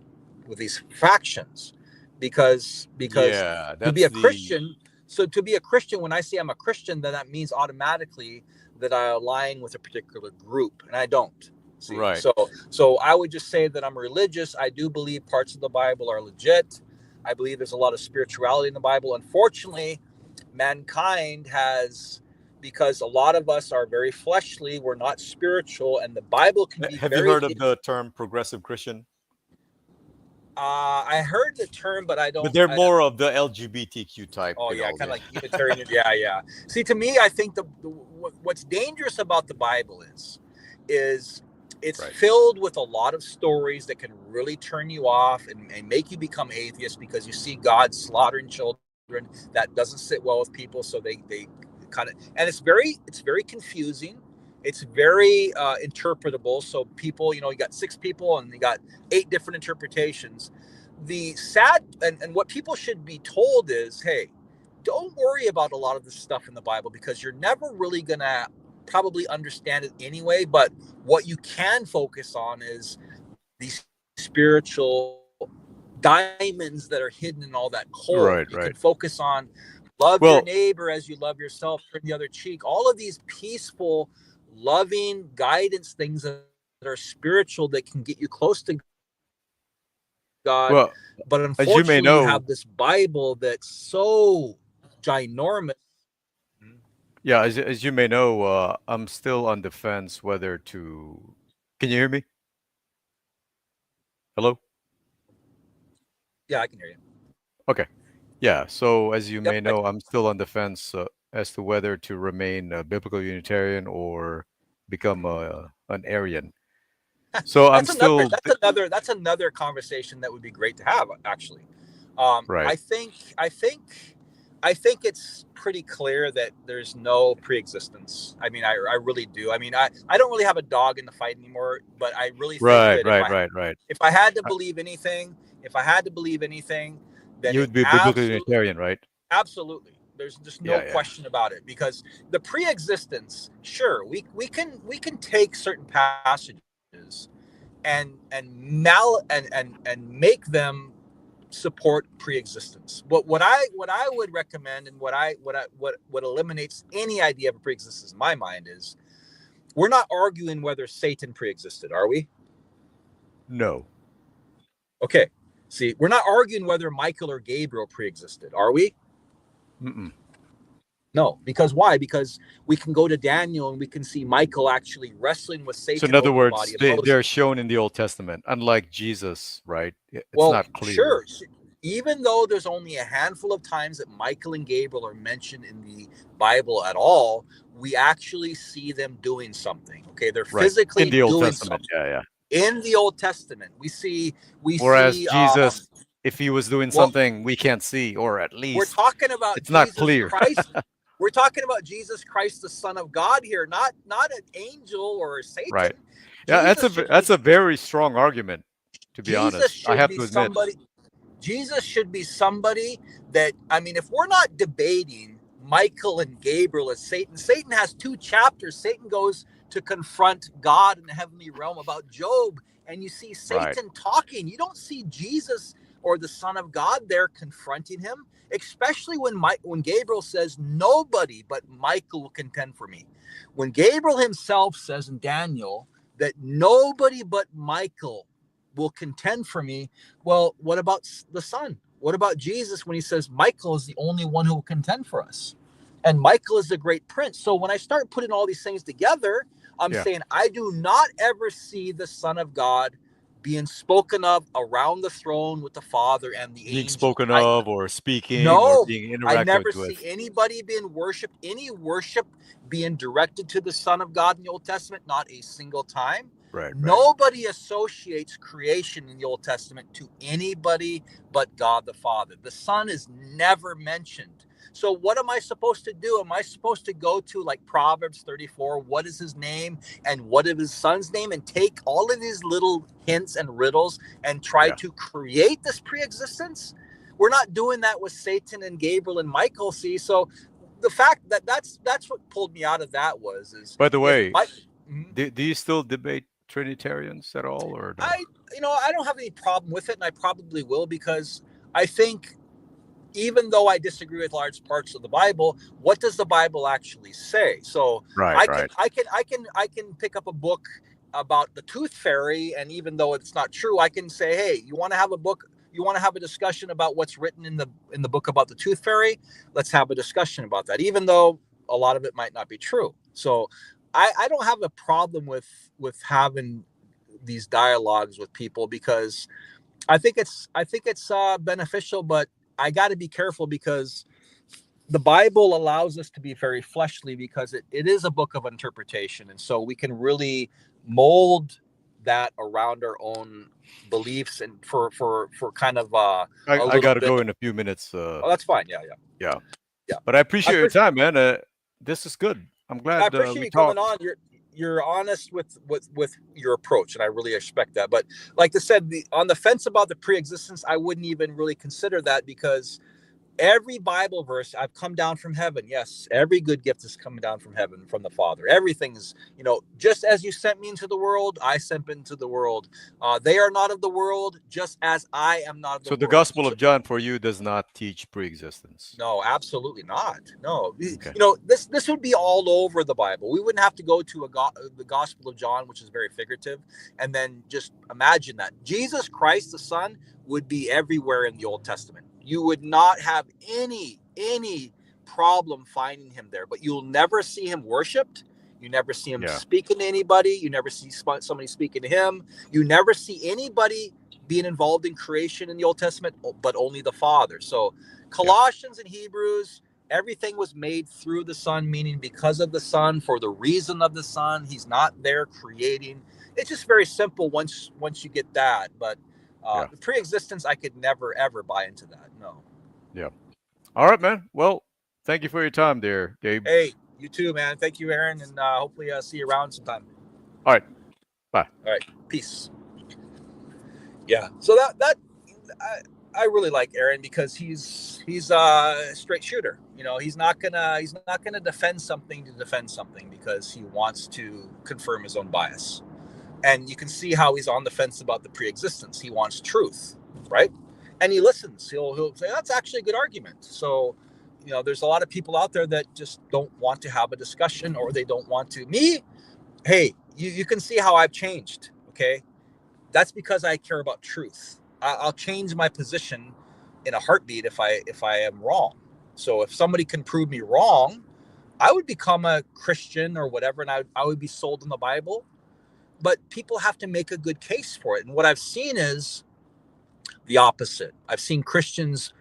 factions, because Yeah, to be that's a the Christian, so to be a Christian, when I say I'm a Christian, then that means automatically that I align with a particular group, and I don't. See, right. so I would just say that I'm religious. I do believe parts of the Bible are legit. I believe there's a lot of spirituality in the Bible. Unfortunately, mankind has, because a lot of us are very fleshly, we're not spiritual, and the Bible can be Have you very. heard of the term progressive Christian? I heard the term, but I But don't. they're more of the LGBTQ type, Oh yeah, kind of yeah. like Unitarian. Yeah, yeah. See, to me, I think what's dangerous about the Bible is it's Right. filled with a lot of stories that can really turn you off and make you become atheist because you see God slaughtering children. That doesn't sit well with people, so they kind of, and it's very confusing. It's very interpretable. So people, you got six people and you got eight different interpretations. The sad and what people should be told is, hey, don't worry about a lot of this stuff in the Bible because you're never really gonna probably understand it anyway. But what you can focus on is these spiritual diamonds that are hidden in all that coal. Right, You can right. focus on love your Well, neighbor as you love yourself, turn the other cheek. All of these peaceful, loving guidance things that are spiritual that can get you close to God. well, But as you may unfortunately, you know, have this Bible that's so ginormous. yeah, as you may know, I'm still on the fence whether to. Can you hear me? Hello? Yeah, I can hear you. Okay. Yeah. So as you Yep. may know, I'm still on the fence as to whether to remain a biblical Unitarian or become an Arian. So I'm That's another. still That's another conversation that would be great to have. Actually, right. I think it's pretty clear that there's no pre-existence. I mean, I really do. I mean, I don't really have a dog in the fight anymore, but I really think Right, that right, right, right. if I had to Uh, believe anything, if I had to believe anything, then You it would be a biblical absolutely. Unitarian, right? Absolutely. There's just no Yeah, yeah. question about it because the pre-existence, sure, we can take certain passages and make them support pre-existence. What I would recommend and what eliminates any idea of a pre-existence in my mind is we're not arguing whether Satan pre-existed, are we? No. Okay. See, we're not arguing whether Michael or Gabriel pre-existed, are we? Mm-mm. No, because why? Because we can go to Daniel and we can see Michael actually wrestling with So in Satan other over the words, body of they're Moses. shown in the Old Testament, unlike Jesus, right? It's Well, not clear. sure. Even though there's only a handful of times that Michael and Gabriel are mentioned in the Bible at all, we actually see them doing something. Okay, they're Right. In physically the Old doing Testament. something. Yeah, yeah. In the Old Testament, we see Whereas Jesus, if he was doing well, something we can't see, or at we're least talking about it's not Jesus clear. Christ. We're talking about Jesus Christ, the Son of God here, not an angel or Satan. Right. Yeah, that's a very strong argument, to be honest. I have to admit. Jesus should be somebody that, I mean, if we're not debating Michael and Gabriel as Satan has 2 chapters. Satan goes to confront God in the heavenly realm about Job, and you see Satan talking. You don't see Jesus or the Son of God there confronting him, especially when Gabriel says, nobody but Michael will contend for me. When Gabriel himself says in Daniel that nobody but Michael will contend for me, well, what about the Son? What about Jesus when he says Michael is the only one who will contend for us? And Michael is the great prince. So when I start putting all these things together, I'm saying I do not ever see the Son of God being spoken of around the throne with the Father and the being angels. Spoken of or speaking or No, being interacted I never with. see anybody being worshipped, any worship being directed to the Son of God in the Old Testament, not a single time. Right. Nobody associates creation in the Old Testament to anybody but God the Father. The Son is never mentioned. So what am I supposed to do? Am I supposed to go to like Proverbs 34, what is his name and what is his son's name, and take all of these little hints and riddles and try to create this pre-existence? We're not doing that with Satan and Gabriel and Michael, see? So the fact that that's what pulled me out of that is, by the way, do you still debate Trinitarians at all, or no? I don't have any problem with it, and I probably will, because I think even though I disagree with large parts of the Bible, what does the Bible actually say? So I can pick up a book about the tooth fairy, and even though it's not true, I can say, hey, you want to have a book, you want to have a discussion about what's written in the book about the tooth fairy? Let's have a discussion about that, even though a lot of it might not be true. So I don't have a problem with having these dialogues with people, because I think it's beneficial, but I got to be careful, because the Bible allows us to be very fleshly, because it is a book of interpretation. And so we can really mold that around our own beliefs, and for kind of I got to go in a few minutes. Oh, that's fine. Yeah. But I appreciate your time, man. This is good. I'm glad I appreciate you coming on. You're honest with your approach, and I really respect that. But like I said, on the fence about the pre-existence, I wouldn't even really consider that, because every Bible verse, I've come down from heaven. Yes, every good gift is coming down from heaven, from the Father. Everything's, just as you sent me into the world, I sent into the world. They are not of the world, just as I am not of the world. So the Gospel of John for you does not teach pre-existence? No, absolutely not. No. Okay. This would be all over the Bible. We wouldn't have to go to the Gospel of John, which is very figurative, and then just imagine that. Jesus Christ, the Son, would be everywhere in the Old Testament. You would not have any problem finding him there, but you'll never see him worshipped. You never see him speaking to anybody. You never see somebody speaking to him. You never see anybody being involved in creation in the Old Testament, but only the Father. So Colossians and Hebrews, everything was made through the Son, meaning because of the Son, for the reason of the Son. He's not there creating. It's just very simple once you get that. But the pre-existence, I could never, ever buy into that. No. Yeah. All right, man. Well, thank you for your time there, Gabe. Hey, you too, man. Thank you, Aaron, and hopefully see you around sometime. All right. Bye. All right. Peace. Yeah. So that I really like Aaron, because he's a straight shooter. He's not gonna defend something to defend something, because he wants to confirm his own bias. And you can see how he's on the fence about the pre-existence. He wants truth, right? And he listens. He'll say, that's actually a good argument. So, there's a lot of people out there that just don't want to have a discussion, or they don't want to. Me, hey, you can see how I've changed, okay? That's because I care about truth. I'll change my position in a heartbeat if I am wrong. So if somebody can prove me wrong, I would become a Christian or whatever, and I would be sold on the Bible. But people have to make a good case for it. And what I've seen is the opposite. I've seen Christians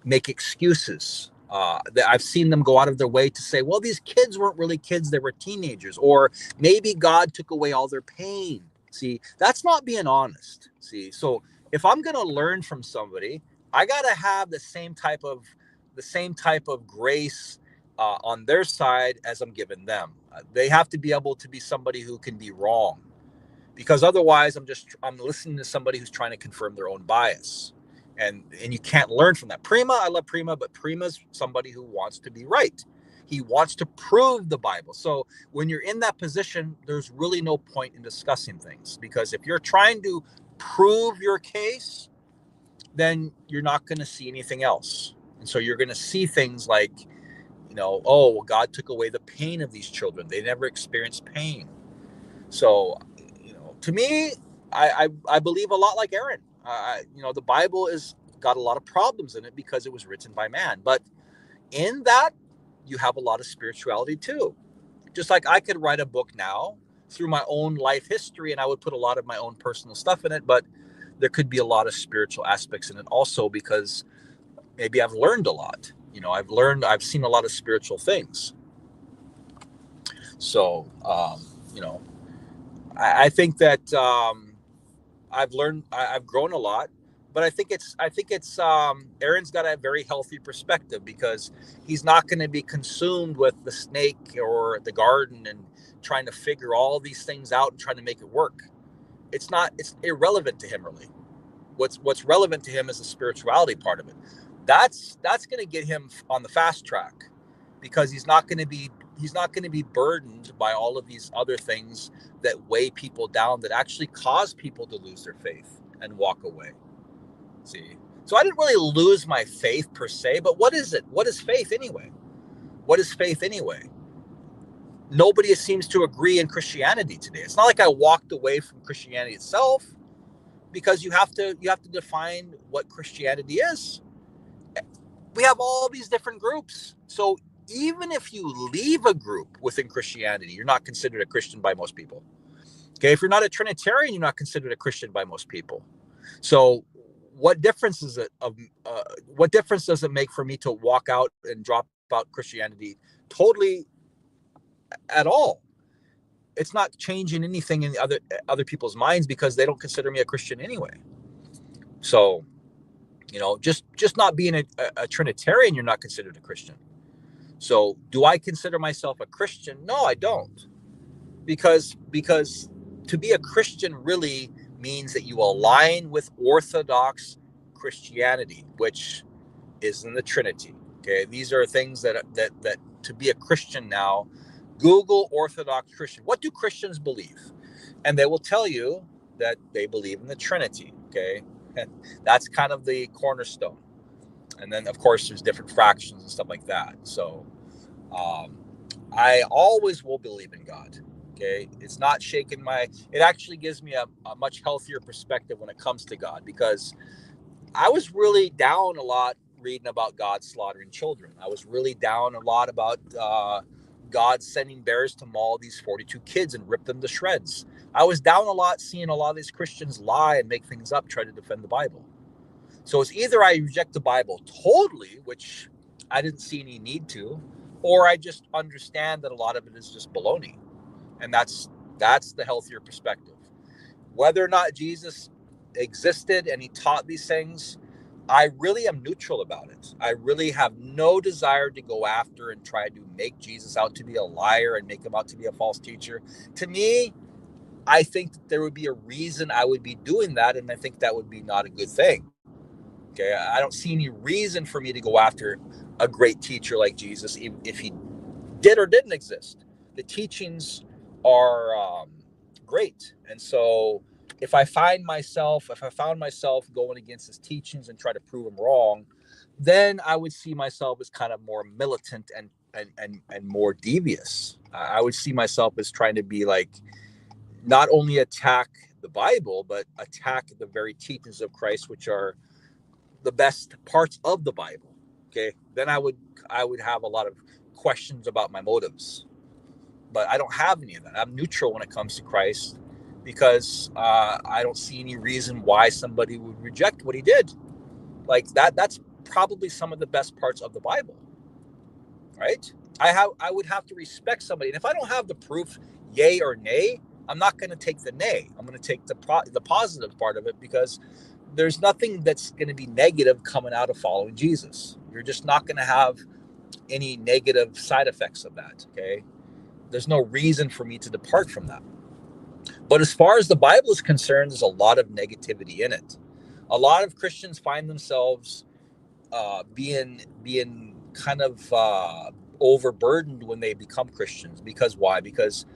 make excuses. I've seen them go out of their way to say, well, these kids weren't really kids. They were teenagers. Or maybe God took away all their pain. See, that's not being honest. See, so if I'm going to learn from somebody, I got to have the same type of grace on their side as I'm giving them. They have to be able to be somebody who can be wrong, because otherwise I'm listening to somebody who's trying to confirm their own bias, and you can't learn from that. Prima, I love Prima, but Prima's somebody who wants to be right. He wants to prove the Bible. So when you're in that position, there's really no point in discussing things, because if you're trying to prove your case, then you're not going to see anything else. And so you're going to see things like, oh, well, God took away the pain of these children. They never experienced pain. So, to me, I believe a lot like Aaron. The Bible is got a lot of problems in it because it was written by man. But in that, you have a lot of spirituality too. Just like I could write a book now through my own life history, and I would put a lot of my own personal stuff in it, but there could be a lot of spiritual aspects in it also, because maybe I've learned a lot. I've seen a lot of spiritual things. So, I think that I've grown a lot, but I think it's Aaron's got a very healthy perspective, because he's not going to be consumed with the snake or the garden and trying to figure all these things out and trying to make it work. It's irrelevant to him, really. What's relevant to him is the spirituality part of it. That's going to get him on the fast track, because he's not going to be burdened by all of these other things that weigh people down, that actually cause people to lose their faith and walk away. See, so I didn't really lose my faith per se, but what is it? What is faith anyway? What is faith anyway? Nobody seems to agree in Christianity today. It's not like I walked away from Christianity itself, because you have to define what Christianity is. We have all these different groups. So even if you leave a group within Christianity, you're not considered a Christian by most people. Okay, if you're not a Trinitarian, you're not considered a Christian by most people. So what difference does it make for me to walk out and drop out Christianity totally at all? It's not changing anything in other people's minds, because they don't consider me a Christian anyway. So, just not being a Trinitarian, you're not considered a Christian. So do I consider myself a Christian? No, I don't. Because to be a Christian really means that you align with Orthodox Christianity, which is in the Trinity. Okay, these are things that to be a Christian now. Google Orthodox Christian. What do Christians believe? And they will tell you that they believe in the Trinity. Okay, and that's kind of the cornerstone. And then, of course, there's different fractions and stuff like that. So I always will believe in God. Okay, it's not shaking it actually gives me a much healthier perspective when it comes to God, because I was really down a lot reading about God slaughtering children. I was really down a lot about God sending bears to maul these 42 kids and rip them to shreds. I was down a lot seeing a lot of these Christians lie and make things up, try to defend the Bible. So it's either I reject the Bible totally, which I didn't see any need to, or I just understand that a lot of it is just baloney. And that's the healthier perspective. Whether or not Jesus existed and he taught these things, I really am neutral about it. I really have no desire to go after and try to make Jesus out to be a liar and make him out to be a false teacher. To me, I think that there would be a reason I would be doing that, and I think that would be not a good thing. Okay, I don't see any reason for me to go after a great teacher like Jesus, if he did or didn't exist. The teachings are great, and so if I found myself going against his teachings and try to prove him wrong, then I would see myself as kind of more militant and more devious. I would see myself as trying to be like, not only attack the Bible, but attack the very teachings of Christ, which are the best parts of the Bible. Okay, then I would have a lot of questions about my motives, but I don't have any of that. I'm neutral when it comes to Christ, because I don't see any reason why somebody would reject what he did. Like that's probably some of the best parts of the Bible, right? I would have to respect somebody, and if I don't have the proof, yay or nay, I'm not going to take the nay. I'm going to take the positive part of it, because there's nothing that's going to be negative coming out of following Jesus. You're just not going to have any negative side effects of that. Okay. There's no reason for me to depart from that. But as far as the Bible is concerned, there's a lot of negativity in it. A lot of Christians find themselves being kind of overburdened when they become Christians. Because why? Because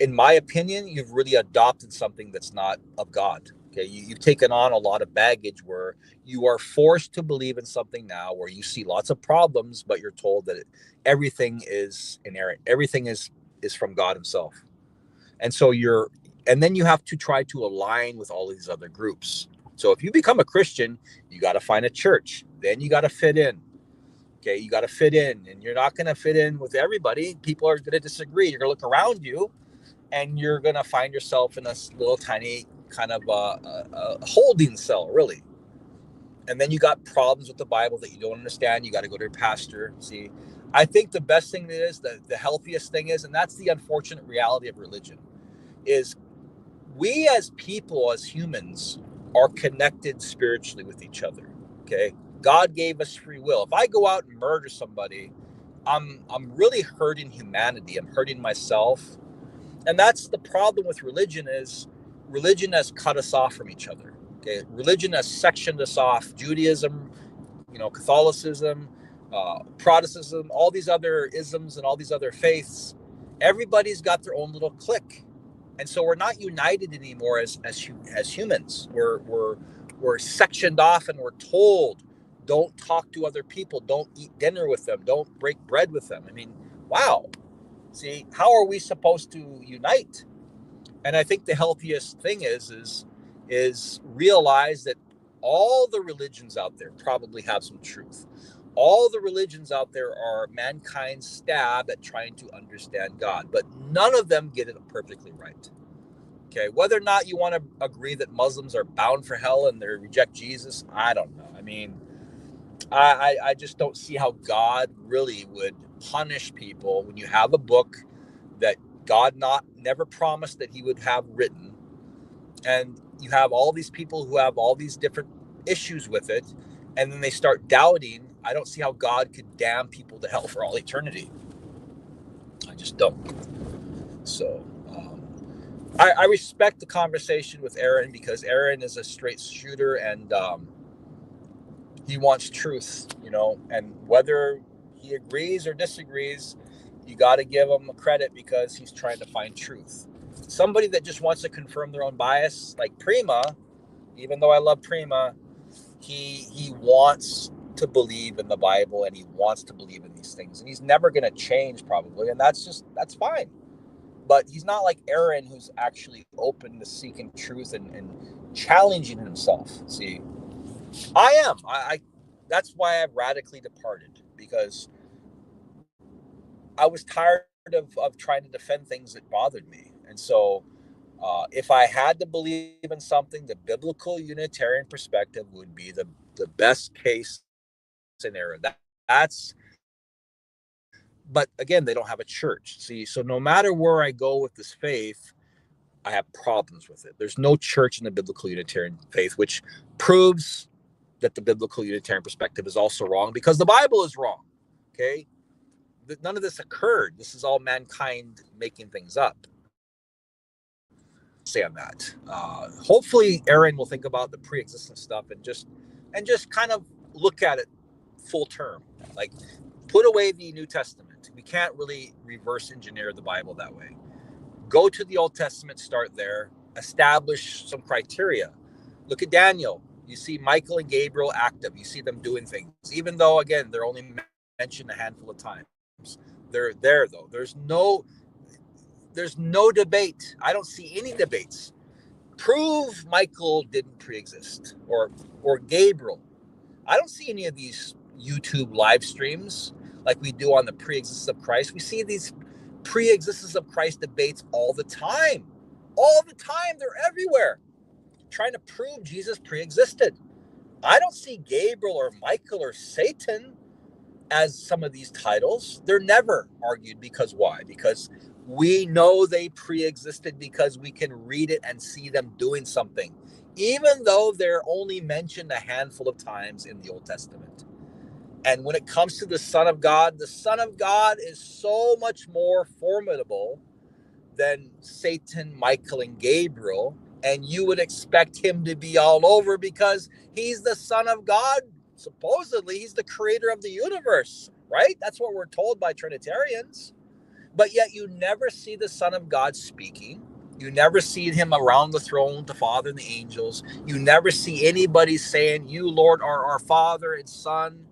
in my opinion, you've really adopted something that's not of God. Okay, you've taken on a lot of baggage where you are forced to believe in something now where you see lots of problems, but you're told that everything is inerrant, everything is from God Himself, and so and then you have to try to align with all these other groups. So if you become a Christian, you got to find a church, then you got to fit in. Okay, you got to fit in, and you're not going to fit in with everybody. People are going to disagree. You're going to look around you, and you're going to find yourself in this little tiny kind of a holding cell, really. And then you got problems with the Bible that you don't understand. You got to go to your pastor. See, I think the best thing is, the healthiest thing is, and that's the unfortunate reality of religion, is we as people, as humans, are connected spiritually with each other. Okay, God gave us free will. If I go out and murder somebody, I'm really hurting humanity. I'm hurting myself. And that's the problem with religion, is religion has cut us off from each other. Okay, religion has sectioned us off. Judaism, Catholicism, Protestantism, all these other isms and all these other faiths. Everybody's got their own little clique, and so we're not united anymore as humans. We're sectioned off, and we're told, don't talk to other people, don't eat dinner with them, don't break bread with them. I mean, wow. See, how are we supposed to unite? And I think the healthiest thing is realize that all the religions out there probably have some truth. All the religions out there are mankind's stab at trying to understand God, but none of them get it perfectly right. Okay, whether or not you want to agree that Muslims are bound for hell and they reject Jesus, I don't know. I mean, I just don't see how God really would punish people when you have a book that God never promised that He would have written, and you have all these people who have all these different issues with it, and then they start doubting. I don't see how God could damn people to hell for all eternity. I just don't. So I respect the conversation with Aaron, because Aaron is a straight shooter, and he wants truth, and whether he agrees or disagrees, you got to give him credit, because he's trying to find truth. Somebody that just wants to confirm their own bias, like Prima, even though I love Prima, he wants to believe in the Bible, and he wants to believe in these things, and he's never going to change probably, and that's fine. But he's not like Aaron, who's actually open to seeking truth and challenging himself. See, I am. I that's why I've radically departed, because I was tired of trying to defend things that bothered me. And so if I had to believe in something, the biblical Unitarian perspective would be the best case scenario. That's But again, they don't have a church. See, so no matter where I go with this faith, I have problems with it. There's no church in the biblical Unitarian faith, which proves that the biblical Unitarian perspective is also wrong, because the Bible is wrong. Okay, none of this occurred. This is all mankind making things up. Say on that. Hopefully, Aaron will think about the pre-existent stuff and just kind of look at it full term. Like, put away the New Testament. We can't really reverse engineer the Bible that way. Go to the Old Testament, start there, establish some criteria. Look at Daniel. You see Michael and Gabriel active. You see them doing things, even though, again, they're only mentioned a handful of times. They're there, though. There's no debate. I don't see any debates. Prove Michael didn't pre-exist, or Gabriel. I don't see any of these YouTube live streams like we do on the pre-existence of Christ. We see these pre-existence of Christ debates all the time. All the time. They're everywhere, trying to prove Jesus pre-existed. I don't see Gabriel or Michael or Satan as some of these titles. They're never argued, because why? Because We know they pre-existed because we can read it and see them doing something, even though they're only mentioned a handful of times in the Old Testament. And when it comes to the Son of God is so much more formidable than Satan, Michael, and Gabriel. And you would expect him to be all over because he's the Son of God. Supposedly, he's the creator of the universe, right? That's what we're told by Trinitarians. But yet you never see the Son of God speaking. You never see him around the throne, the Father and the angels. You never see anybody saying, "You, Lord, are our Father and Son.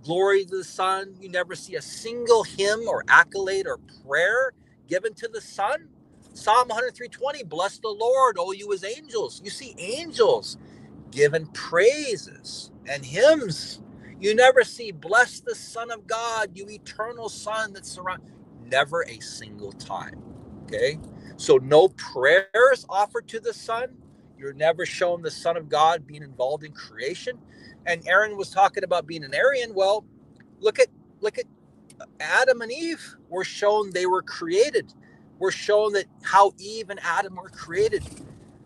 Glory to the Son." You never see a single hymn or accolade or prayer given to the Son. Psalm 103:20, bless the Lord, O you his angels. You see angels given praises and hymns. You never see bless the Son of God, you eternal Son that surround. Never a single time. Okay? So no prayers offered to the Son. You're never shown the Son of God being involved in creation. And Aaron was talking about being an Aryan. Well, look at Adam and Eve. Were shown they were created. We're shown that how Eve and Adam were created.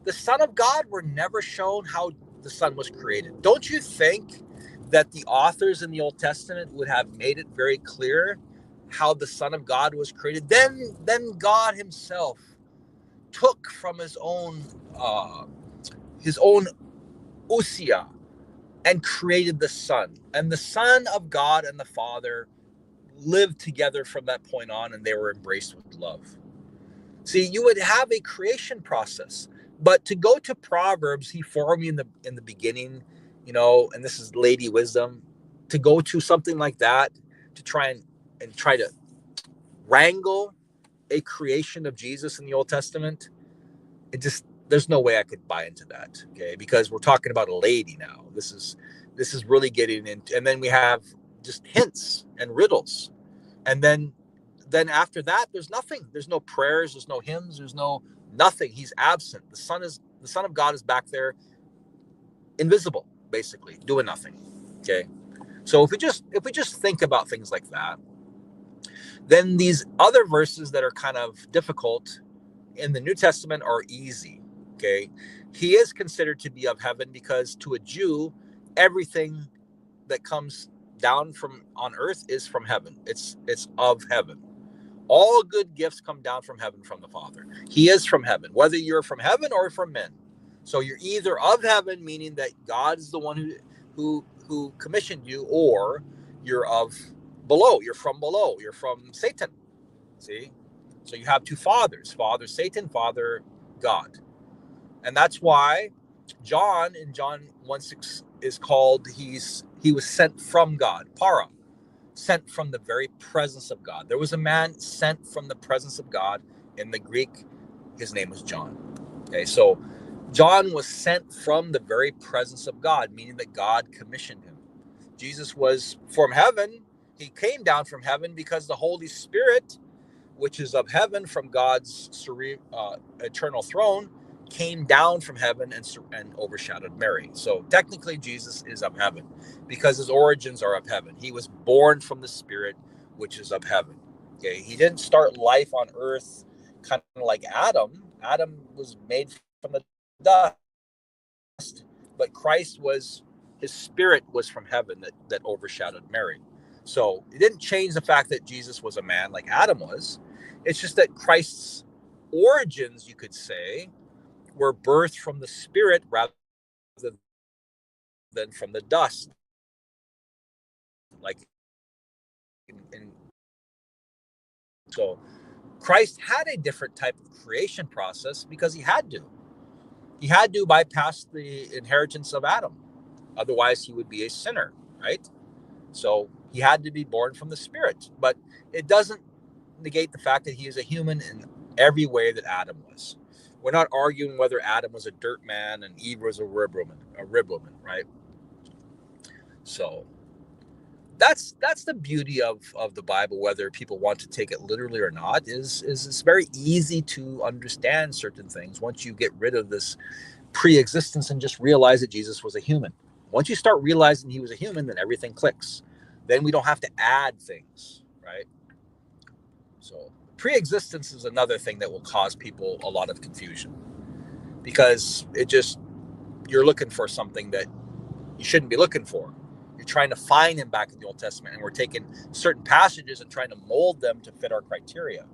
The Son of God were never shown how the Son was created. Don't you think that the authors in the Old Testament would have made it very clear how the Son of God was created? Then God Himself took from His own usia and created the Son. And the Son of God and the Father lived together from that point on, and they were embraced with love. See, you would have a creation process, but to go to Proverbs, he formed you in the beginning, and this is Lady Wisdom. To go to something like that, to try to wrangle a creation of Jesus in the Old Testament, there's no way I could buy into that. Okay, because we're talking about a lady now. This is really getting into, and then we have just hints and riddles, and then after that, there's nothing. There's no prayers. There's no hymns. There's no nothing. He's absent. The Son of God is back there, invisible, basically, doing nothing. Okay. So if we just think about things like that, then these other verses that are kind of difficult in the New Testament are easy. Okay. He is considered to be of heaven because to a Jew, everything that comes down from on earth is from heaven. It's of heaven. All good gifts come down from heaven from the Father. He is from heaven, whether you're from heaven or from men. So you're either of heaven, meaning that God is the one who commissioned you, or you're of below. You're from below. You're from Satan. See? So you have two fathers, Father Satan, Father God. And that's why John in John 1:6 is called, he was sent from God, para. Sent from the very presence of God. There was a man sent from the presence of God. In the Greek, his name was John. Okay, so John was sent from the very presence of God, meaning that God commissioned him. Jesus was from heaven. He came down from heaven because the Holy Spirit, which is of heaven from God's eternal throne, came down from heaven and overshadowed Mary. So technically Jesus is of heaven because his origins are of heaven. He was born from the Spirit, which is of heaven. Okay, he didn't start life on earth kind of like Adam. Adam was made from the dust, but his spirit was from heaven that overshadowed Mary. So it didn't change the fact that Jesus was a man like Adam was. It's just that Christ's origins, you could say, were birthed from the Spirit rather than from the dust. Like, so Christ had a different type of creation process because he had to. He had to bypass the inheritance of Adam. Otherwise, he would be a sinner, right? So he had to be born from the Spirit. But it doesn't negate the fact that he is a human in every way that Adam was. We're not arguing whether Adam was a dirt man and Eve was a rib woman, right? So that's the beauty of the Bible, whether people want to take it literally or not, is it's very easy to understand certain things once you get rid of this pre-existence and just realize that Jesus was a human. Once you start realizing he was a human, then everything clicks. Then we don't have to add things, right? So pre-existence is another thing that will cause people a lot of confusion, because you're looking for something that you shouldn't be looking for. You're trying to find him back in the Old Testament, and we're taking certain passages and trying to mold them to fit our criteria.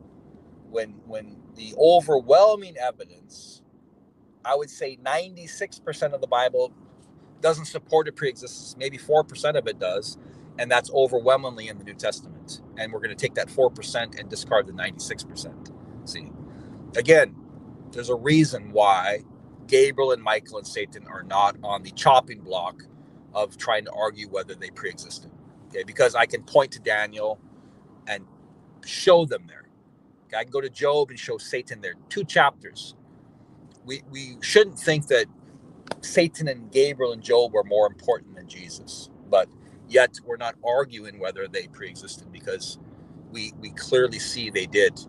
When the overwhelming evidence, I would say 96% of the Bible doesn't support a pre-existence. Maybe 4% of it does, and that's overwhelmingly in the New Testament. And we're going to take that 4% and discard the 96%. See, again, there's a reason why Gabriel and Michael and Satan are not on the chopping block of trying to argue whether they pre-existed. Okay, because I can point to Daniel and show them there. Okay, I can go to Job and show Satan there. 2 chapters. We shouldn't think that Satan and Gabriel and Job were more important than Jesus, but yet we're not arguing whether they pre-existed, because we clearly see they did.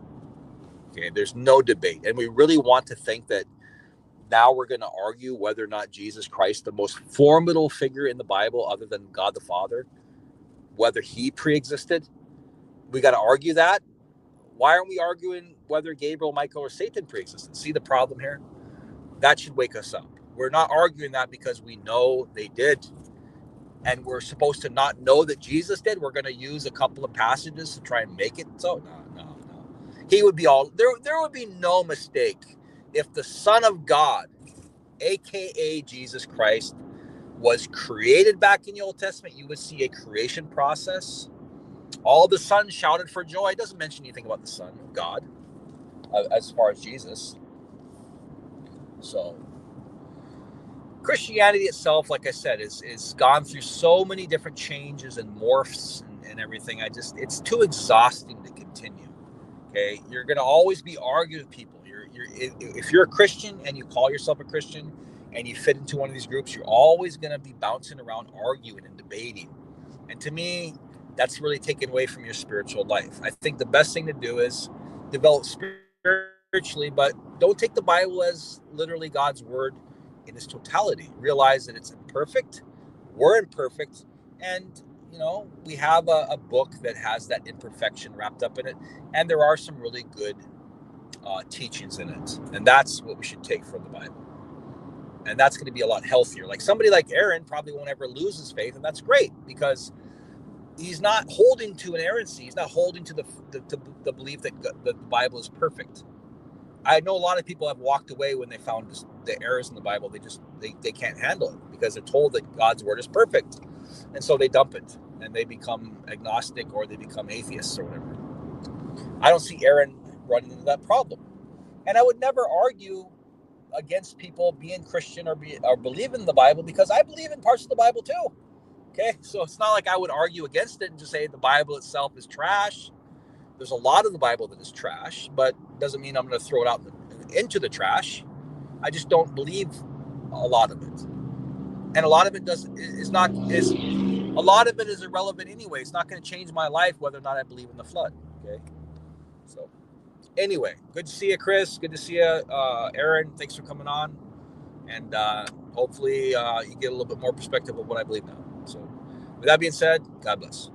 Okay, there's no debate, and we really want to think that now we're going to argue whether or not Jesus Christ, the most formidable figure in the Bible other than God the Father, whether he pre-existed. We got to argue that. Why aren't we arguing whether Gabriel, Michael, or Satan pre-existed? See the problem here? That should wake us up. We're not arguing that because we know they did, and we're supposed to not know that Jesus did. We're going to use a couple of passages to try and make it so. No. He would be all there. There would be no mistake if the Son of God, aka Jesus Christ, was created back in the Old Testament. You would see a creation process. All the sons shouted for joy. It doesn't mention anything about the Son of God as far as Jesus. So Christianity itself, like I said, is gone through so many different changes and morphs and everything. It's too exhausting to continue. Okay, you're going to always be arguing with people. If you're a Christian and you call yourself a Christian and you fit into one of these groups, you're always going to be bouncing around arguing and debating. And to me, that's really taken away from your spiritual life. I think the best thing to do is develop spiritually, but don't take the Bible as literally God's word in its totality. Realize that it's imperfect, we're imperfect, and we have a book that has that imperfection wrapped up in it, and there are some really good teachings in it, and that's what we should take from the Bible, and that's going to be a lot healthier. Like somebody like Aaron probably won't ever lose his faith, and that's great, because he's not holding to an inerrancy. He's not holding to the belief that the Bible is perfect. I know a lot of people have walked away when they found the errors in the Bible. They can't handle it because they're told that God's word is perfect, and so they dump it and they become agnostic or they become atheists or whatever. I don't see Aaron running into that problem, and I would never argue against people being Christian or believing in the Bible, because I believe in parts of the Bible too. Okay, so it's not like I would argue against it and just say the Bible itself is trash. There's a lot of the Bible that is trash, but doesn't mean I'm going to throw it out into the trash. I just don't believe a lot of it, and a lot of it a lot of it is irrelevant anyway. It's not going to change my life whether or not I believe in the flood. Okay, so anyway, good to see you, Chris. Good to see you, Aaron. Thanks for coming on, and hopefully you get a little bit more perspective of what I believe now. So, with that being said, God bless.